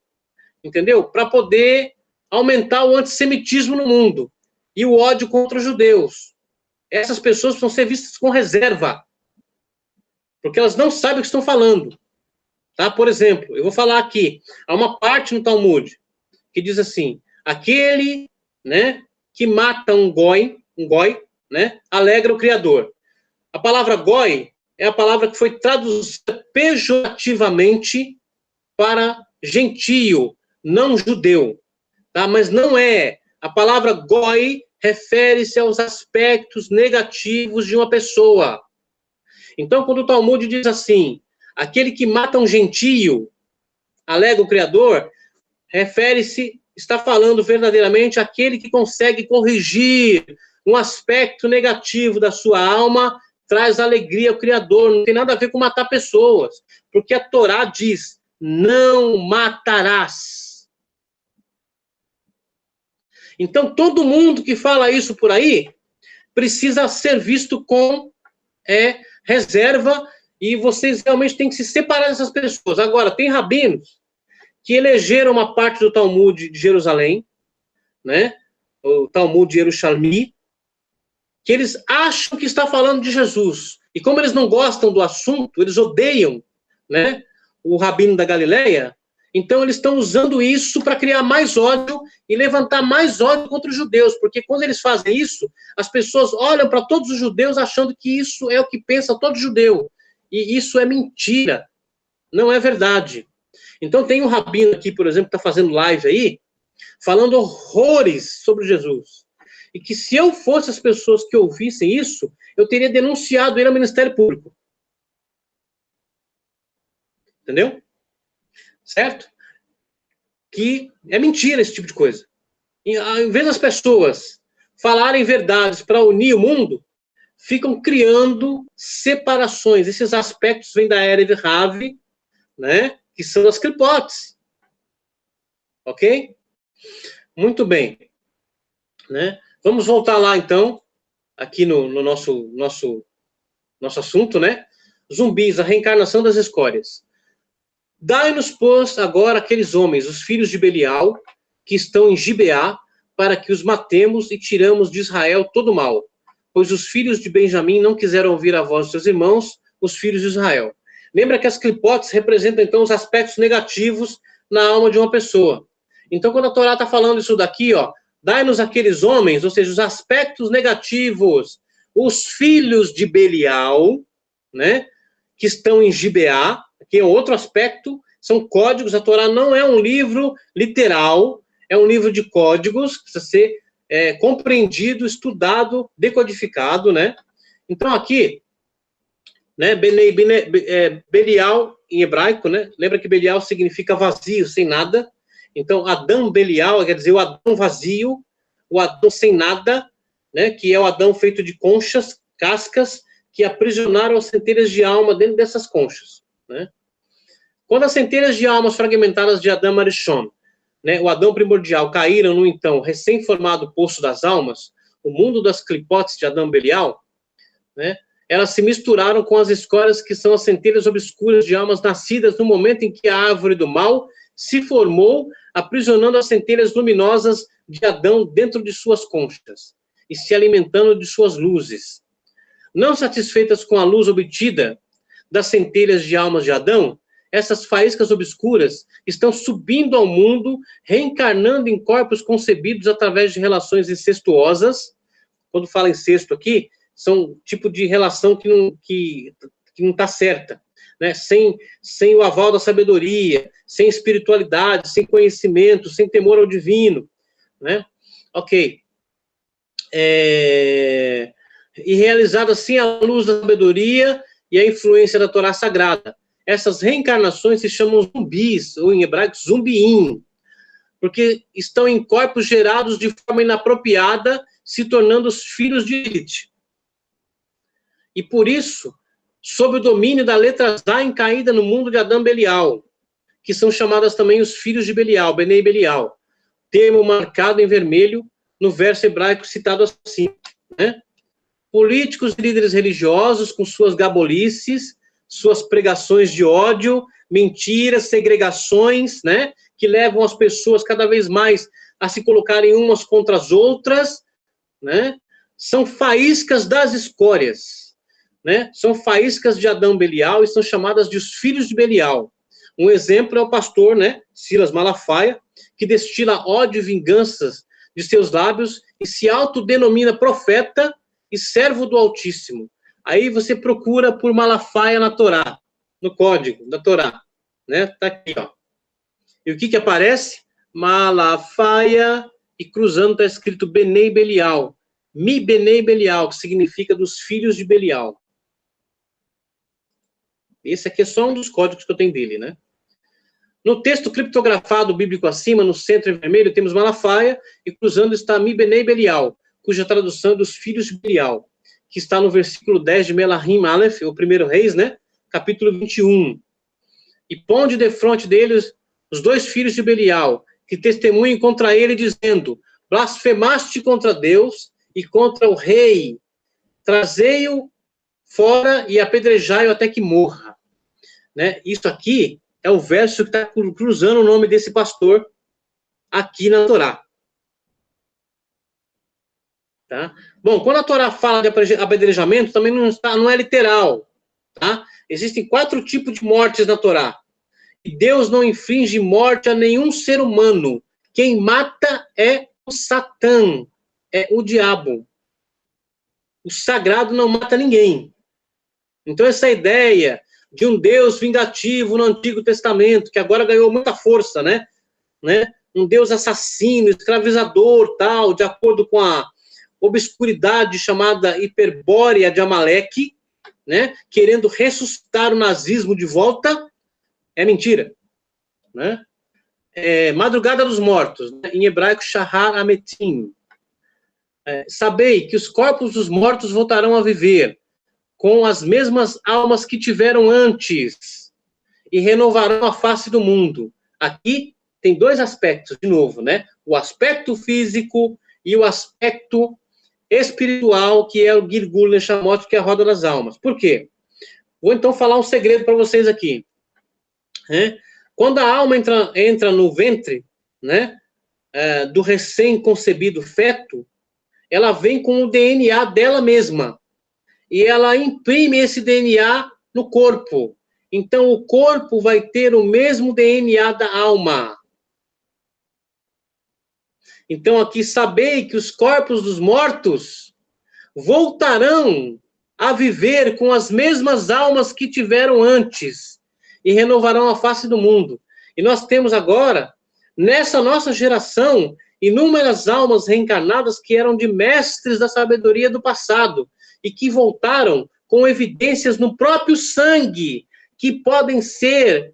entendeu? Para poder aumentar o antissemitismo no mundo e o ódio contra os judeus. Essas pessoas precisam ser vistas com reserva, porque elas não sabem o que estão falando. Tá? Por exemplo, eu vou falar aqui, há uma parte no Talmud que diz assim, aquele, né, que mata um goi, né, alegra o Criador. A palavra goi é a palavra que foi traduzida pejorativamente para gentio, não judeu. Tá? Mas não é. A palavra goi refere-se aos aspectos negativos de uma pessoa. Então, quando o Talmud diz assim, aquele que mata um gentio, alega o Criador, refere-se, está falando verdadeiramente aquele que consegue corrigir um aspecto negativo da sua alma, traz alegria ao Criador. Não tem nada a ver com matar pessoas, porque a Torá diz, não matarás. Então, todo mundo que fala isso por aí precisa ser visto com reserva, e vocês realmente têm que se separar dessas pessoas. Agora, tem rabinos que elegeram uma parte do Talmud de Jerusalém, né? O Talmud de Yerushalmi, que eles acham que está falando de Jesus. E como eles não gostam do assunto, eles odeiam, né, o rabino da Galileia, então eles estão usando isso para criar mais ódio e levantar mais ódio contra os judeus, porque quando eles fazem isso, as pessoas olham para todos os judeus achando que isso é o que pensa todo judeu. E isso é mentira, não é verdade. Então tem um rabino aqui, por exemplo, que está fazendo live aí, falando horrores sobre Jesus. E que se eu fosse as pessoas que ouvissem isso, eu teria denunciado ele ao Ministério Público. Entendeu? Certo? Que é mentira esse tipo de coisa. E, ao invés das pessoas falarem verdades para unir o mundo, ficam criando separações. Esses aspectos vêm da Erev Rav, né? Que são as clipotes. Ok? Muito bem. Né? Vamos voltar lá, então, aqui no nosso assunto, né? Zumbis, a reencarnação das escórias. Dai-nos, pois, agora aqueles homens, os filhos de Belial, que estão em Gibeá, para que os matemos e tiramos de Israel todo o mal. Pois os filhos de Benjamim não quiseram ouvir a voz de seus irmãos, os filhos de Israel. Lembra que as clipotes representam, então, os aspectos negativos na alma de uma pessoa. Então, quando a Torá está falando isso daqui, ó, dai-nos aqueles homens, ou seja, os aspectos negativos, os filhos de Belial, né, que estão em Gibeá, que é outro aspecto, são códigos. A Torá não é um livro literal, é um livro de códigos, que precisa ser compreendido, estudado, decodificado, né? Então, aqui, né, Belial, em hebraico, né? Lembra que Belial significa vazio, sem nada. Então, Adão Belial, quer dizer, o Adão vazio, o Adão sem nada, né? Que é o Adão feito de conchas, cascas, que aprisionaram as centelhas de alma dentro dessas conchas, né? Quando as centelhas de almas fragmentadas de Adão Arishon, né, o Adão primordial, caíram no então recém-formado poço das almas, o mundo das clipotes de Adão Belial, né, elas se misturaram com as escórias que são as centelhas obscuras de almas nascidas no momento em que a árvore do mal se formou, aprisionando as centelhas luminosas de Adão dentro de suas conchas e se alimentando de suas luzes. Não satisfeitas com a luz obtida das centelhas de almas de Adão, essas faíscas obscuras estão subindo ao mundo, reencarnando em corpos concebidos através de relações incestuosas. Quando fala incesto aqui, são tipo de relação que não está certa, né? Sem o aval da sabedoria, sem espiritualidade, sem conhecimento, sem temor ao divino, né? Ok. E realizado assim à luz da sabedoria e a influência da Torá Sagrada. Essas reencarnações se chamam zumbis, ou em hebraico, zumbiim, porque estão em corpos gerados de forma inapropriada, se tornando os filhos de Lilith. E por isso, sob o domínio da letra Zayin caída no mundo de Adão Belial, que são chamadas também os filhos de Belial, Benei Belial, termo marcado em vermelho no verso hebraico citado assim, né? Políticos e líderes religiosos com suas gabolices, suas pregações de ódio, mentiras, segregações, né? Que levam as pessoas cada vez mais a se colocarem umas contra as outras, né? São faíscas das escórias, né? São faíscas de Adão Belial e são chamadas de os filhos de Belial. Um exemplo é o pastor, né? Silas Malafaia, que destila ódio e vinganças de seus lábios e se autodenomina profeta e servo do Altíssimo. Aí você procura por Malafaia na Torá, no código da Torá, né? Tá aqui, ó. E o que aparece? Malafaia, e cruzando está escrito Benei Belial. Mi Benei Belial, que significa dos filhos de Belial. Esse aqui é só um dos códigos que eu tenho dele, né? No texto criptografado bíblico acima, no centro em vermelho, temos Malafaia, e cruzando está Mi Benei Belial, cuja tradução é dos filhos de Belial, que está no versículo 10 de Melahim Aleph, o primeiro Reis, né? Capítulo 21. E ponde defronte deles os dois filhos de Belial, que testemunhem contra ele, dizendo: blasfemaste contra Deus e contra o rei, trazei-o fora e apedrejai-o até que morra. Né? Isso aqui é o verso que está cruzando o nome desse pastor aqui na Torá. Tá? Bom, quando a Torá fala de apedrejamento, também não é literal. Tá? Existem 4 tipos de mortes na Torá. E Deus não inflige morte a nenhum ser humano. Quem mata é o Satã, é o diabo. O sagrado não mata ninguém. Então essa ideia de um Deus vingativo no Antigo Testamento, que agora ganhou muita força, né? Um Deus assassino, escravizador, tal, de acordo com a obscuridade chamada hiperbórea de Amaleque, né? Querendo ressuscitar o nazismo de volta, é mentira, né? Madrugada dos Mortos, né? Em hebraico, Shahar Ametim. Sabei que os corpos dos mortos voltarão a viver com as mesmas almas que tiveram antes e renovarão a face do mundo. Aqui tem 2 aspectos, de novo, né? O aspecto físico e o aspecto espiritual, que é o Gilgul Neshamot, que é a roda das almas. Por quê? Vou então falar um segredo para vocês aqui. Quando a alma entra no ventre, né, do recém-concebido feto, ela vem com o DNA dela mesma. E ela imprime esse DNA no corpo. Então, o corpo vai ter o mesmo DNA da alma. Então, aqui, sabei que os corpos dos mortos voltarão a viver com as mesmas almas que tiveram antes e renovarão a face do mundo. E nós temos agora, nessa nossa geração, inúmeras almas reencarnadas que eram de mestres da sabedoria do passado e que voltaram com evidências no próprio sangue que podem ser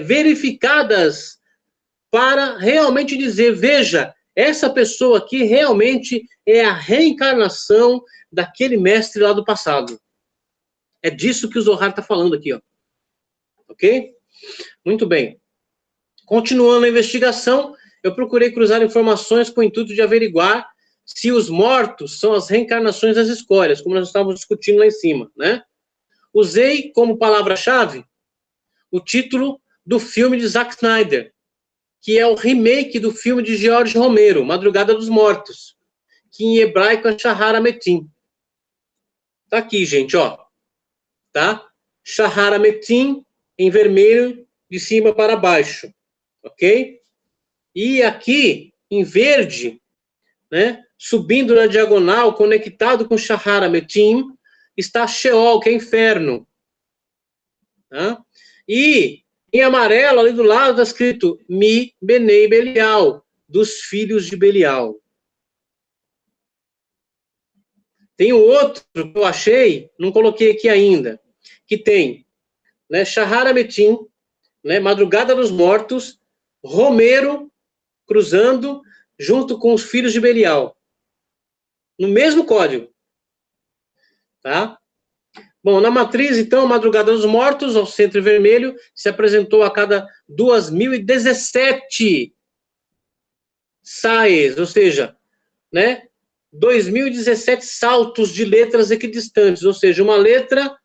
verificadas para realmente dizer, veja, essa pessoa aqui realmente é a reencarnação daquele mestre lá do passado. É disso que o Zohar está falando aqui, ó. Ok? Muito bem. Continuando a investigação, eu procurei cruzar informações com o intuito de averiguar se os mortos são as reencarnações das escórias, como nós estávamos discutindo lá em cima, né? Usei como palavra-chave o título do filme de Zack Snyder, que é o remake do filme de George Romero, Madrugada dos Mortos, que em hebraico é Shahar Ametim. Tá aqui, gente, ó. Tá? Shahar Ametim, em vermelho de cima para baixo, ok? E aqui, em verde, né, subindo na diagonal, conectado com Shahar Hametim, está Sheol, que é inferno. Tá? E em amarelo, ali do lado, está escrito Mi Benei Belial, dos filhos de Belial. Tem um outro que eu achei, não coloquei aqui ainda, que tem, né, Shahar Hametim, né, Madrugada dos Mortos, Romero cruzando junto com os filhos de Belial. No mesmo código. Tá? Bom, na matriz, então, Madrugada dos Mortos, ao centro vermelho, se apresentou a cada 2017 SAEs, ou seja, né, 2017 saltos de letras equidistantes, ou seja, uma letra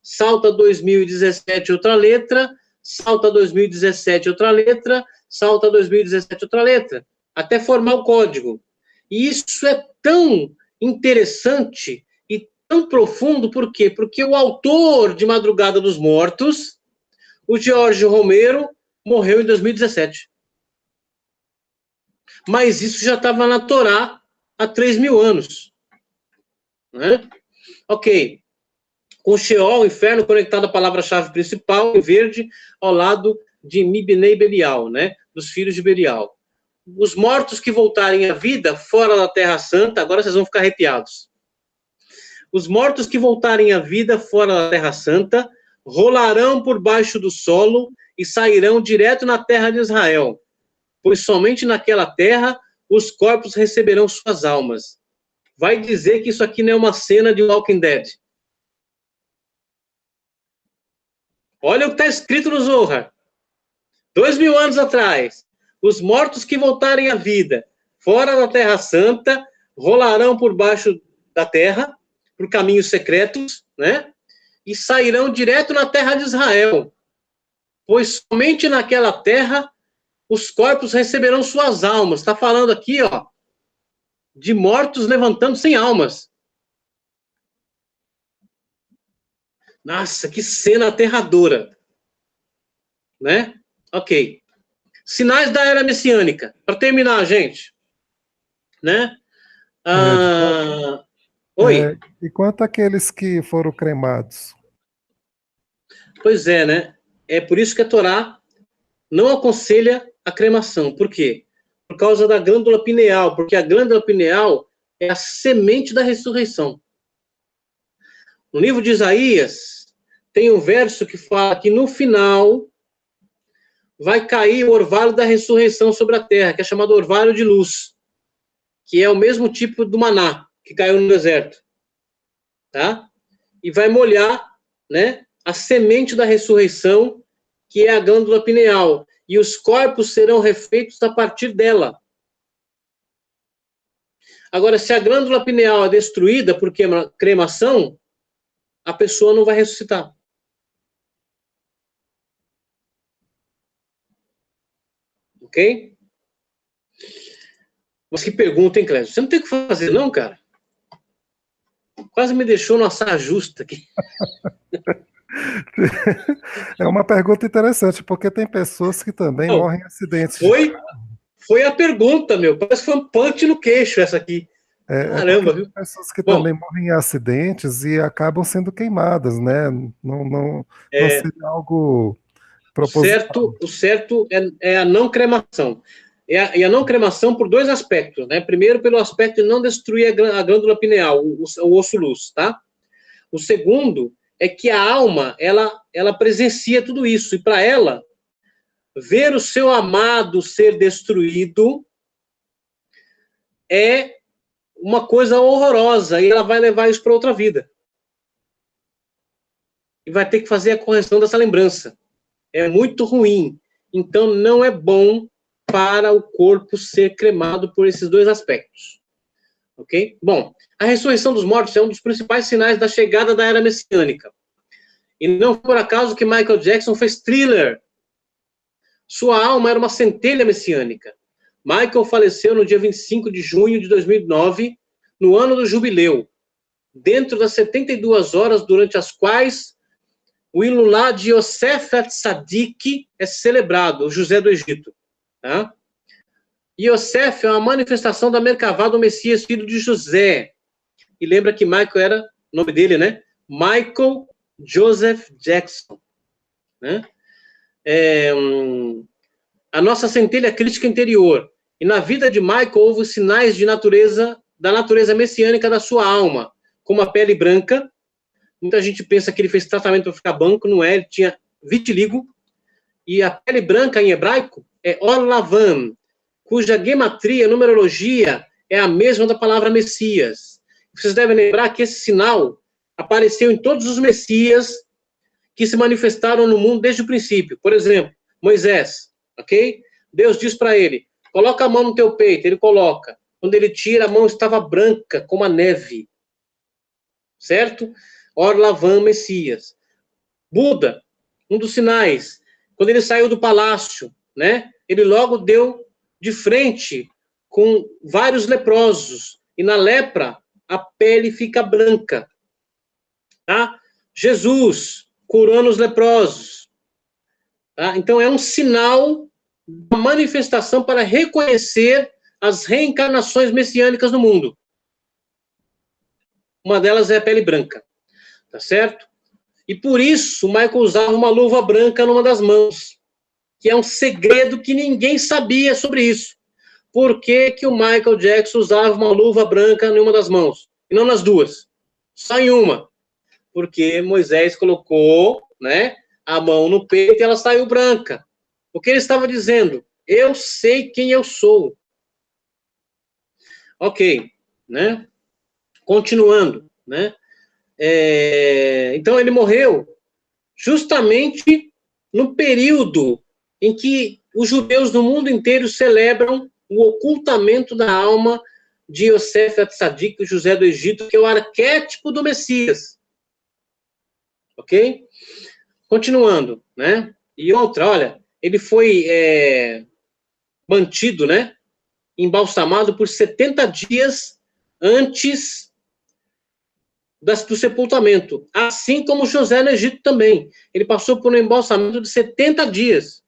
salta 2017 outra letra, salta 2017 outra letra, salta 2017 outra letra, até formar o código. E isso é tão interessante e tão profundo, por quê? Porque o autor de Madrugada dos Mortos, o George Romero, morreu em 2017. Mas isso já estava na Torá há 3.000 anos. Né? Ok. Com Sheol, o inferno, conectado à palavra-chave principal, em verde, ao lado de Mibnei Belial, né? Dos filhos de Belial. Os mortos que voltarem à vida fora da Terra Santa, agora vocês vão ficar arrepiados. Os mortos que voltarem à vida fora da Terra Santa rolarão por baixo do solo e sairão direto na terra de Israel, pois somente naquela terra os corpos receberão suas almas. Vai dizer que isso aqui não é uma cena de Walking Dead. Olha o que está escrito no Zohar. 2.000 anos atrás. Os mortos que voltarem à vida fora da Terra Santa rolarão por baixo da terra, por caminhos secretos, né? E sairão direto na terra de Israel, pois somente naquela terra os corpos receberão suas almas. Está falando aqui, ó, de mortos levantando sem almas. Nossa, que cena aterradora. Né? Ok. Sinais da era messiânica. Para terminar, gente. Né? Oi? E quanto àqueles que foram cremados? Pois é, né? É por isso que a Torá não aconselha a cremação. Por quê? Por causa da glândula pineal, porque a glândula pineal é a semente da ressurreição. No livro de Isaías, tem um verso que fala que no final vai cair o orvalho da ressurreição sobre a terra, que é chamado orvalho de luz, que é o mesmo tipo do maná que caiu no deserto. Tá? E vai molhar, né, a semente da ressurreição, que é a glândula pineal, e os corpos serão refeitos a partir dela. Agora, se a glândula pineal é destruída por cremação, a pessoa não vai ressuscitar. Ok? Mas que pergunta, hein, Clécio? Você não tem o que fazer, não, cara? Quase me deixou numa saia justa aqui. É uma pergunta interessante, porque tem pessoas que também morrem em acidentes. Foi a pergunta, meu. Parece que foi um punch no queixo essa aqui. Caramba, viu? Tem pessoas que também morrem em acidentes e acabam sendo queimadas, né? Não seria algo proposital. O certo é a não cremação. E a não cremação por dois aspectos, né? Primeiro, pelo aspecto de não destruir a glândula pineal, o osso luz, tá? O segundo é que a alma, ela presencia tudo isso. E para ela, ver o seu amado ser destruído é uma coisa horrorosa. E ela vai levar isso para outra vida. E vai ter que fazer a correção dessa lembrança. É muito ruim. Então, não é bom para o corpo ser cremado por esses dois aspectos. Ok? Bom, a ressurreição dos mortos é um dos principais sinais da chegada da era messiânica. E não por acaso que Michael Jackson fez Thriller. Sua alma era uma centelha messiânica. Michael faleceu no dia 25 de junho de 2009, no ano do jubileu, dentro das 72 horas durante as quais o Ilulá de Yosef Atzadik é celebrado, o José do Egito. Tá? Yosef é uma manifestação da Merkavá do Messias, filho de José. E lembra que Michael era o nome dele, né? Michael Joseph Jackson. Né? A nossa centelha crítica interior. E na vida de Michael houve sinais de natureza, da natureza messiânica da sua alma, como a pele branca. Muita gente pensa que ele fez tratamento para ficar branco, não é? Ele tinha vitiligo. E a pele branca em hebraico é Or-Lavan, cuja gematria, numerologia, é a mesma da palavra Messias. Vocês devem lembrar que esse sinal apareceu em todos os Messias que se manifestaram no mundo desde o princípio. Por exemplo, Moisés, ok? Deus diz para ele, coloca a mão no teu peito, ele coloca. Quando ele tira, a mão estava branca, como a neve. Certo? Or-Lavan, Messias. Buda, um dos sinais, quando ele saiu do palácio, né? Ele logo deu de frente com vários leprosos. E na lepra, a pele fica branca. Tá? Jesus curando os leprosos. Tá? Então, é um sinal da manifestação para reconhecer as reencarnações messiânicas no mundo. Uma delas é a pele branca. Tá certo? E por isso, Michael usava uma luva branca numa das mãos. Que é um segredo que ninguém sabia sobre isso. Por que que o Michael Jackson usava uma luva branca em uma das mãos? E não nas duas. Só em uma. Porque Moisés colocou, né, a mão no peito e ela saiu branca. O que ele estava dizendo? Eu sei quem eu sou. Ok, né? Continuando, né? Então ele morreu justamente no período em que os judeus do mundo inteiro celebram o ocultamento da alma de Yosef Atzadik, o José do Egito, que é o arquétipo do Messias. Ok? Continuando, né? E outra, olha, ele foi mantido, né? Embalsamado por 70 dias antes do sepultamento. Assim como José no Egito também. Ele passou por um embalsamento de 70 dias.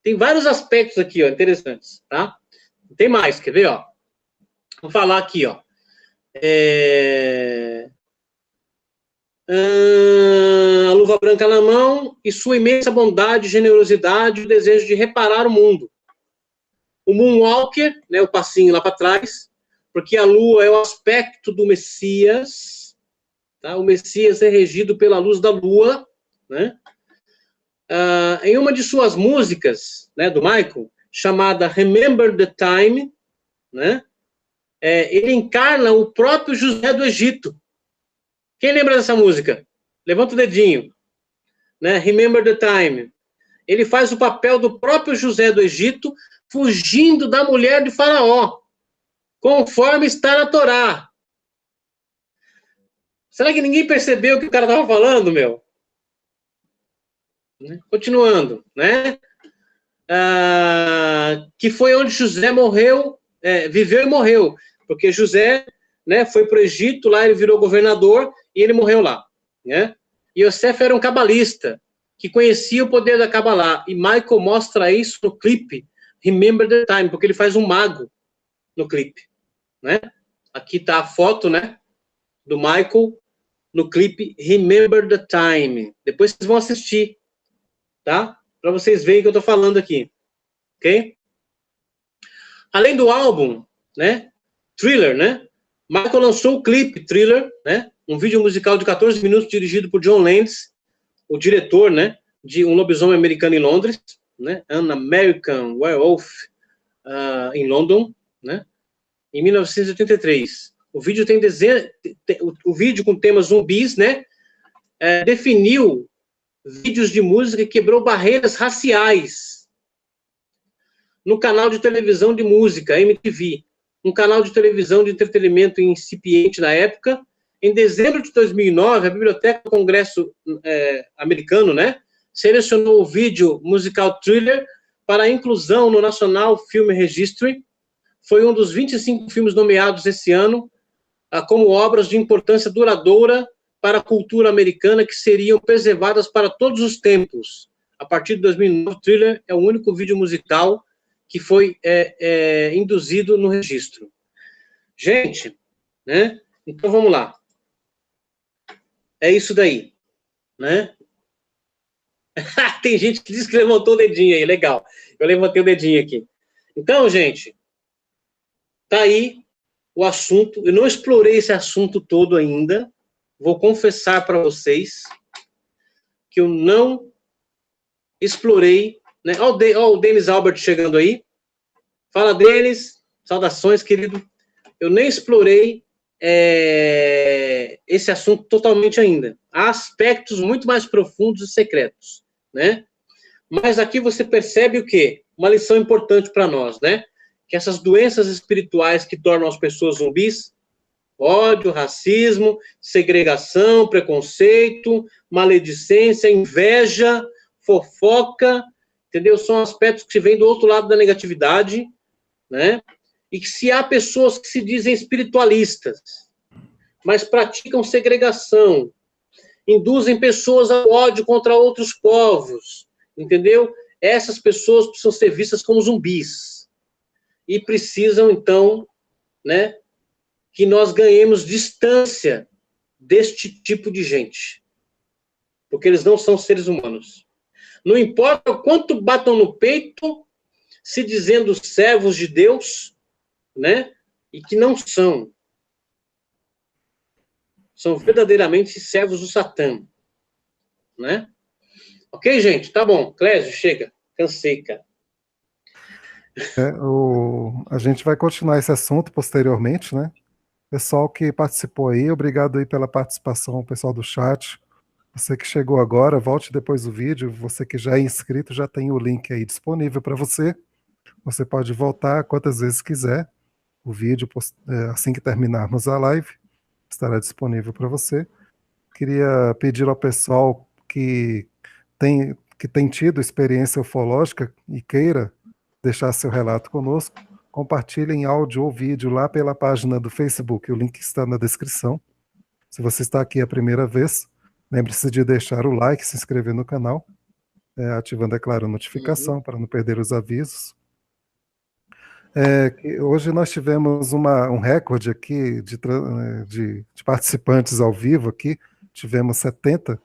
Tem vários aspectos aqui, ó, interessantes, tá? Tem mais, quer ver, ó? Vou falar aqui, ó. A luva branca na mão e sua imensa bondade, generosidade, o desejo de reparar o mundo. O Moonwalker, né, o passinho lá para trás, porque a lua é o aspecto do Messias, tá? O Messias é regido pela luz da lua, né? Em uma de suas músicas, né, do Michael, chamada Remember the Time, né, ele encarna o próprio José do Egito. Quem lembra dessa música? Levanta o dedinho. Né, Remember the Time. Ele faz o papel do próprio José do Egito, fugindo da mulher de Faraó, conforme está na Torá. Será que ninguém percebeu o que o cara estava falando, meu? Continuando, né? Que foi onde José morreu, viveu e morreu, porque José, né, foi para o Egito, lá ele virou governador e ele morreu lá, né? E Yosef era um cabalista que conhecia o poder da Kabbalah, e Michael mostra isso no clipe Remember the Time, porque ele faz um mago no clipe, né? Aqui está a foto, né, do Michael no clipe Remember the Time. Depois vocês vão assistir, tá? Para vocês verem o que eu tô falando aqui, ok? Além do álbum, né, Thriller, né, Michael lançou o clipe Thriller, né, um vídeo musical de 14 minutos dirigido por John Landis, o diretor, né, de Um Lobisomem Americano em Londres, né, An American Werewolf em London, né, em 1983. O vídeo tem o vídeo com temas zumbis, né, definiu vídeos de música e quebrou barreiras raciais no canal de televisão de música, MTV, um canal de televisão de entretenimento incipiente na época. Em dezembro de 2009, a Biblioteca do Congresso americano, né, selecionou o vídeo musical Thriller para inclusão no National Film Registry. Foi um dos 25 filmes nomeados esse ano como obras de importância duradoura para a cultura americana que seriam preservadas para todos os tempos. A partir de 2009, o Thriller é o único vídeo musical que foi induzido no registro. Gente, né? Então vamos lá. É isso daí, né? Tem gente que diz que levantou o dedinho aí, legal. Eu levantei o dedinho aqui. Então, gente, tá aí o assunto. Eu não explorei esse assunto todo ainda. Vou confessar para vocês que eu não explorei, né? Ó, o Denis Albert chegando aí. Fala, Denis. Saudações, querido. Eu nem explorei esse assunto totalmente ainda. Há aspectos muito mais profundos e secretos, né? Mas aqui você percebe o quê? Uma lição importante para nós, né? Que essas doenças espirituais que tornam as pessoas zumbis, ódio, racismo, segregação, preconceito, maledicência, inveja, fofoca, entendeu? São aspectos que vêm do outro lado da negatividade, né? E que se há pessoas que se dizem espiritualistas, mas praticam segregação, induzem pessoas ao ódio contra outros povos, entendeu? Essas pessoas precisam ser vistas como zumbis. E precisam, então, né, que nós ganhemos distância deste tipo de gente. Porque eles não são seres humanos. Não importa o quanto batam no peito, se dizendo servos de Deus, né? E que não são. São verdadeiramente servos do Satã, né? Ok, gente? Tá bom. Clésio, chega. Cansei, cara. A gente vai continuar esse assunto posteriormente, né? Pessoal que participou aí, obrigado aí pela participação, pessoal do chat. Você que chegou agora, volte depois do vídeo. Você que já é inscrito, já tem o link aí disponível para você. Você pode voltar quantas vezes quiser. O vídeo, assim que terminarmos a live, estará disponível para você. Queria pedir ao pessoal que tem tido experiência ufológica e queira deixar seu relato conosco, compartilhe em áudio ou vídeo lá pela página do Facebook. O link está na descrição. Se você está aqui a primeira vez, lembre-se de deixar o like, se inscrever no canal, ativando, é claro, a notificação para não perder os avisos. Hoje nós tivemos um recorde aqui de participantes ao vivo aqui. Tivemos 70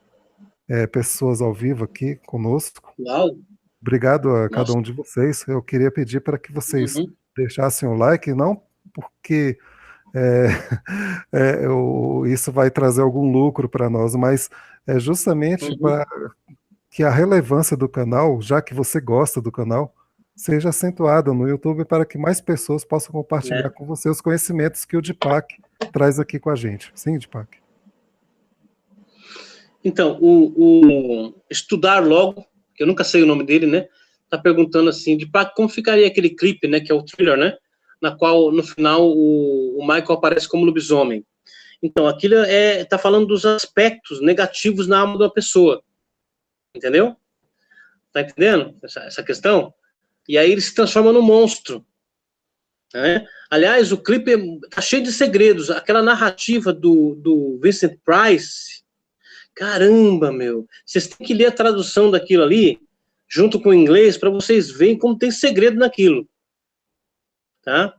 pessoas ao vivo aqui conosco. Uau! Obrigado a cada um de vocês. Eu queria pedir para que vocês deixassem o like, não porque isso vai trazer algum lucro para nós, mas é justamente para que a relevância do canal, já que você gosta do canal, seja acentuada no YouTube para que mais pessoas possam compartilhar com você os conhecimentos que o Deepak traz aqui com a gente. Sim, Deepak? Então, o Estudar Logo, que eu nunca sei o nome dele, né? Tá perguntando assim, Deepak, como ficaria aquele clipe, né? Que é o Thriller, né? Na qual, no final, o Michael aparece como lobisomem. Então, aquilo tá falando dos aspectos negativos na alma da pessoa. Entendeu? Tá entendendo essa questão? E aí ele se transforma num monstro. Né? Aliás, o clipe tá cheio de segredos. Aquela narrativa do Vincent Price, caramba, meu. Vocês têm que ler a tradução daquilo ali, junto com o inglês, para vocês verem como tem segredo naquilo. Tá?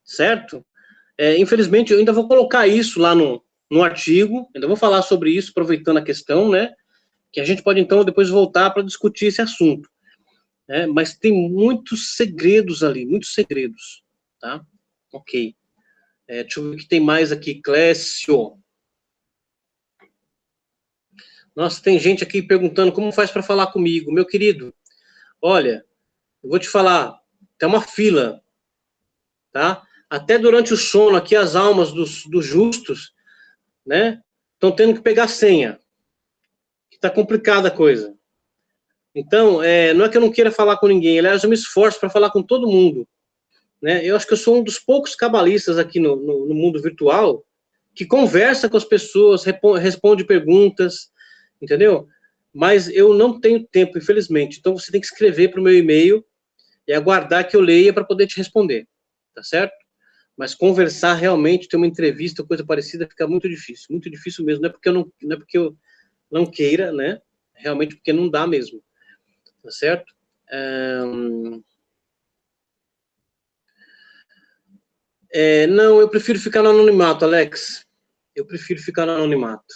Certo? Infelizmente, eu ainda vou colocar isso lá no artigo, ainda vou falar sobre isso, aproveitando a questão, né? Que a gente pode, então, depois voltar para discutir esse assunto. Mas tem muitos segredos ali, muitos segredos, tá? Ok. Deixa eu ver o que tem mais aqui, Clécio. Nossa, tem gente aqui perguntando como faz para falar comigo. Meu querido, olha, eu vou te falar, tem uma fila, tá? Até durante o sono aqui, as almas dos justos, né, estão tendo que pegar senha. Tá complicada a coisa. Então, não é que eu não queira falar com ninguém, aliás, eu me esforço para falar com todo mundo. Né? Eu acho que eu sou um dos poucos cabalistas aqui no mundo virtual que conversa com as pessoas, responde perguntas, entendeu? Mas eu não tenho tempo, infelizmente. Então, você tem que escrever para o meu e-mail e aguardar que eu leia para poder te responder, tá certo? Mas conversar realmente, ter uma entrevista, coisa parecida, fica muito difícil mesmo. Não é porque eu não queira, né? Realmente porque não dá mesmo, tá certo? Não, eu prefiro ficar no anonimato, Alex. Eu prefiro ficar no anonimato,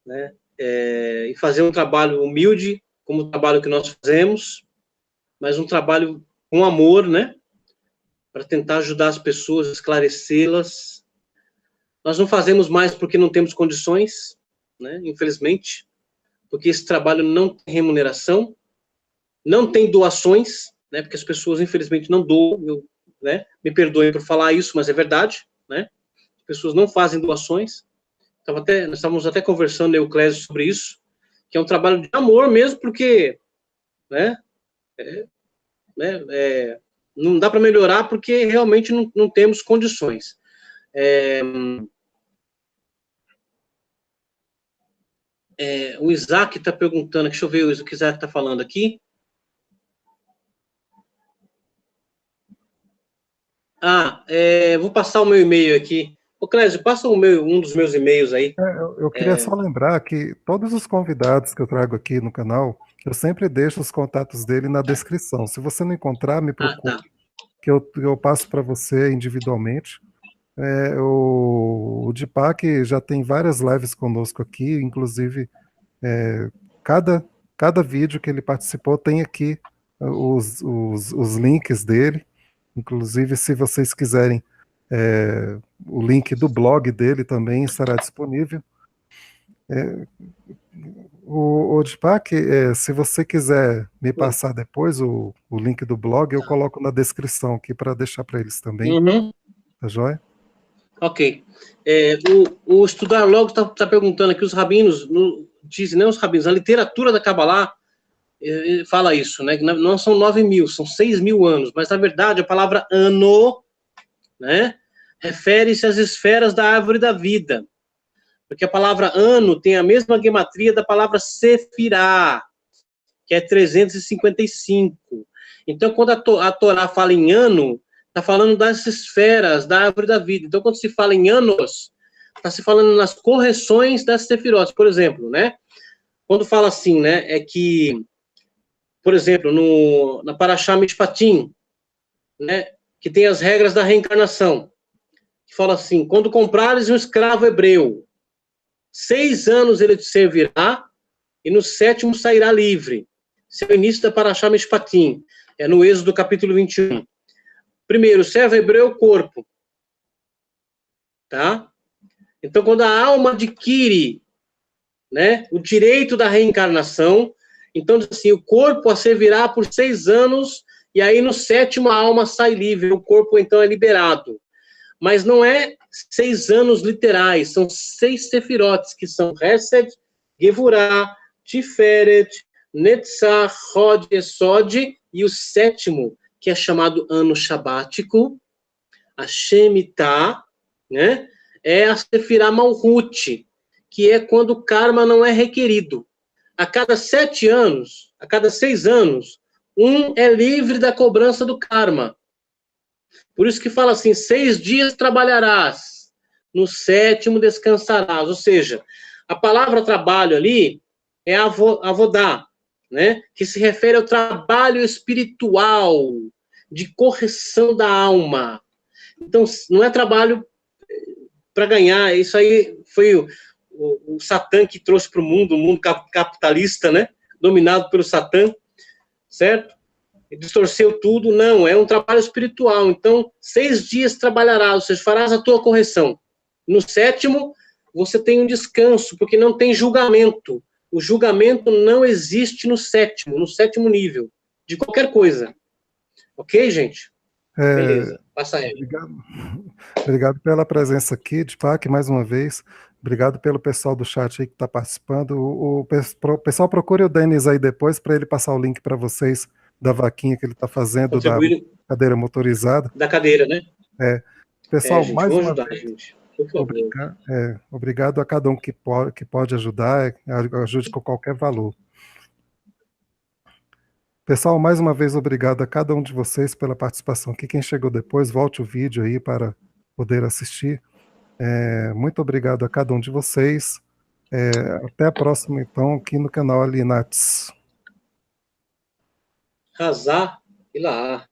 né? E fazer um trabalho humilde, como o trabalho que nós fazemos, mas um trabalho com amor, né? Para tentar ajudar as pessoas, esclarecê-las. Nós não fazemos mais porque não temos condições, né? Infelizmente, porque esse trabalho não tem remuneração, não tem doações, né? Porque as pessoas, infelizmente, não doam, né? Me perdoem por falar isso, mas é verdade, né? As pessoas não fazem doações. Nós estávamos até conversando, eu e o Clésio, sobre isso, que é um trabalho de amor mesmo, porque, né? Não dá para melhorar porque realmente não temos condições. O Isaac está perguntando, deixa eu ver o que o Isaac está falando aqui. Vou passar o meu e-mail aqui. Ô, Clésio, passa um dos meus e-mails aí. Eu queria só lembrar que todos os convidados que eu trago aqui no canal, eu sempre deixo os contatos dele na descrição. Se você não encontrar, me procure, Tá. que eu passo para você individualmente. O Dipak já tem várias lives conosco aqui, inclusive cada vídeo que ele participou tem aqui os links dele. Inclusive, se vocês quiserem, o link do blog dele também estará disponível. O Dipak, se você quiser me passar depois o link do blog, eu coloco na descrição aqui para deixar para eles também. Uhum. Tá joia? Ok. O Estudar Logo está perguntando aqui, os rabinos, dizem, os rabinos, a literatura da Kabbalah fala isso, né? Não são 9.000, são 6.000 anos, mas na verdade a palavra ano, né, refere-se às esferas da árvore da vida. Porque a palavra ano tem a mesma gematria da palavra sefirá, que é 355. Então, quando a Torá fala em ano, está falando das esferas da árvore da vida. Então, quando se fala em anos, está se falando nas correções das sefirot. Por exemplo, né? Quando fala assim, né? É que, por exemplo, na Parashá Mishpatim, né? Que tem as regras da reencarnação. Que fala assim, quando comprares um escravo hebreu, 6 anos ele te servirá, e no 7º sairá livre. Esse é o início da Parashá Mishpatim. É no Êxodo capítulo 21. Primeiro, servo hebreu é o corpo. Tá? Então, quando a alma adquire, né, o direito da reencarnação, então, assim, o corpo a servirá por 6 anos, e aí no 7º a alma sai livre, o corpo então é liberado. Mas não é 6 anos literais, são 6 sefirotes, que são Hesed, Gevurah, Tiferet, Netzach, Hod, Esod, e o 7º, que é chamado ano sabático, a Shemitah, né? É a Sefirah Malhut, que é quando o karma não é requerido. A cada 7 anos, a cada 6 anos, um é livre da cobrança do karma. Por isso que fala assim, 6 dias trabalharás, no 7º descansarás. Ou seja, a palavra trabalho ali é avodá, né? Que se refere ao trabalho espiritual, de correção da alma. Então, não é trabalho para ganhar, isso aí foi o Satã que trouxe para o mundo capitalista, né? Dominado pelo Satã, certo? Ele distorceu tudo, não, é um trabalho espiritual. Então, 6 dias trabalharás, ou seja, farás a tua correção. No 7º, você tem um descanso, porque não tem julgamento. O julgamento não existe no 7º, no 7º nível, de qualquer coisa. Ok, gente? Beleza, passa aí. Obrigado pela presença aqui, Dipak, mais uma vez. Obrigado pelo pessoal do chat aí que está participando. O pessoal procure o Denis aí depois para ele passar o link para vocês da vaquinha que ele está fazendo da cadeira motorizada. Da cadeira, né? Pessoal, gente, mais uma ajudar, vez, gente. Por favor. Obrigado a cada um que pode ajudar, ajude com qualquer valor. Pessoal, mais uma vez, obrigado a cada um de vocês pela participação aqui. Quem chegou depois, volte o vídeo aí para poder assistir. Muito obrigado a cada um de vocês. Até a próxima, então, aqui no canal Alinats. Razar e lá.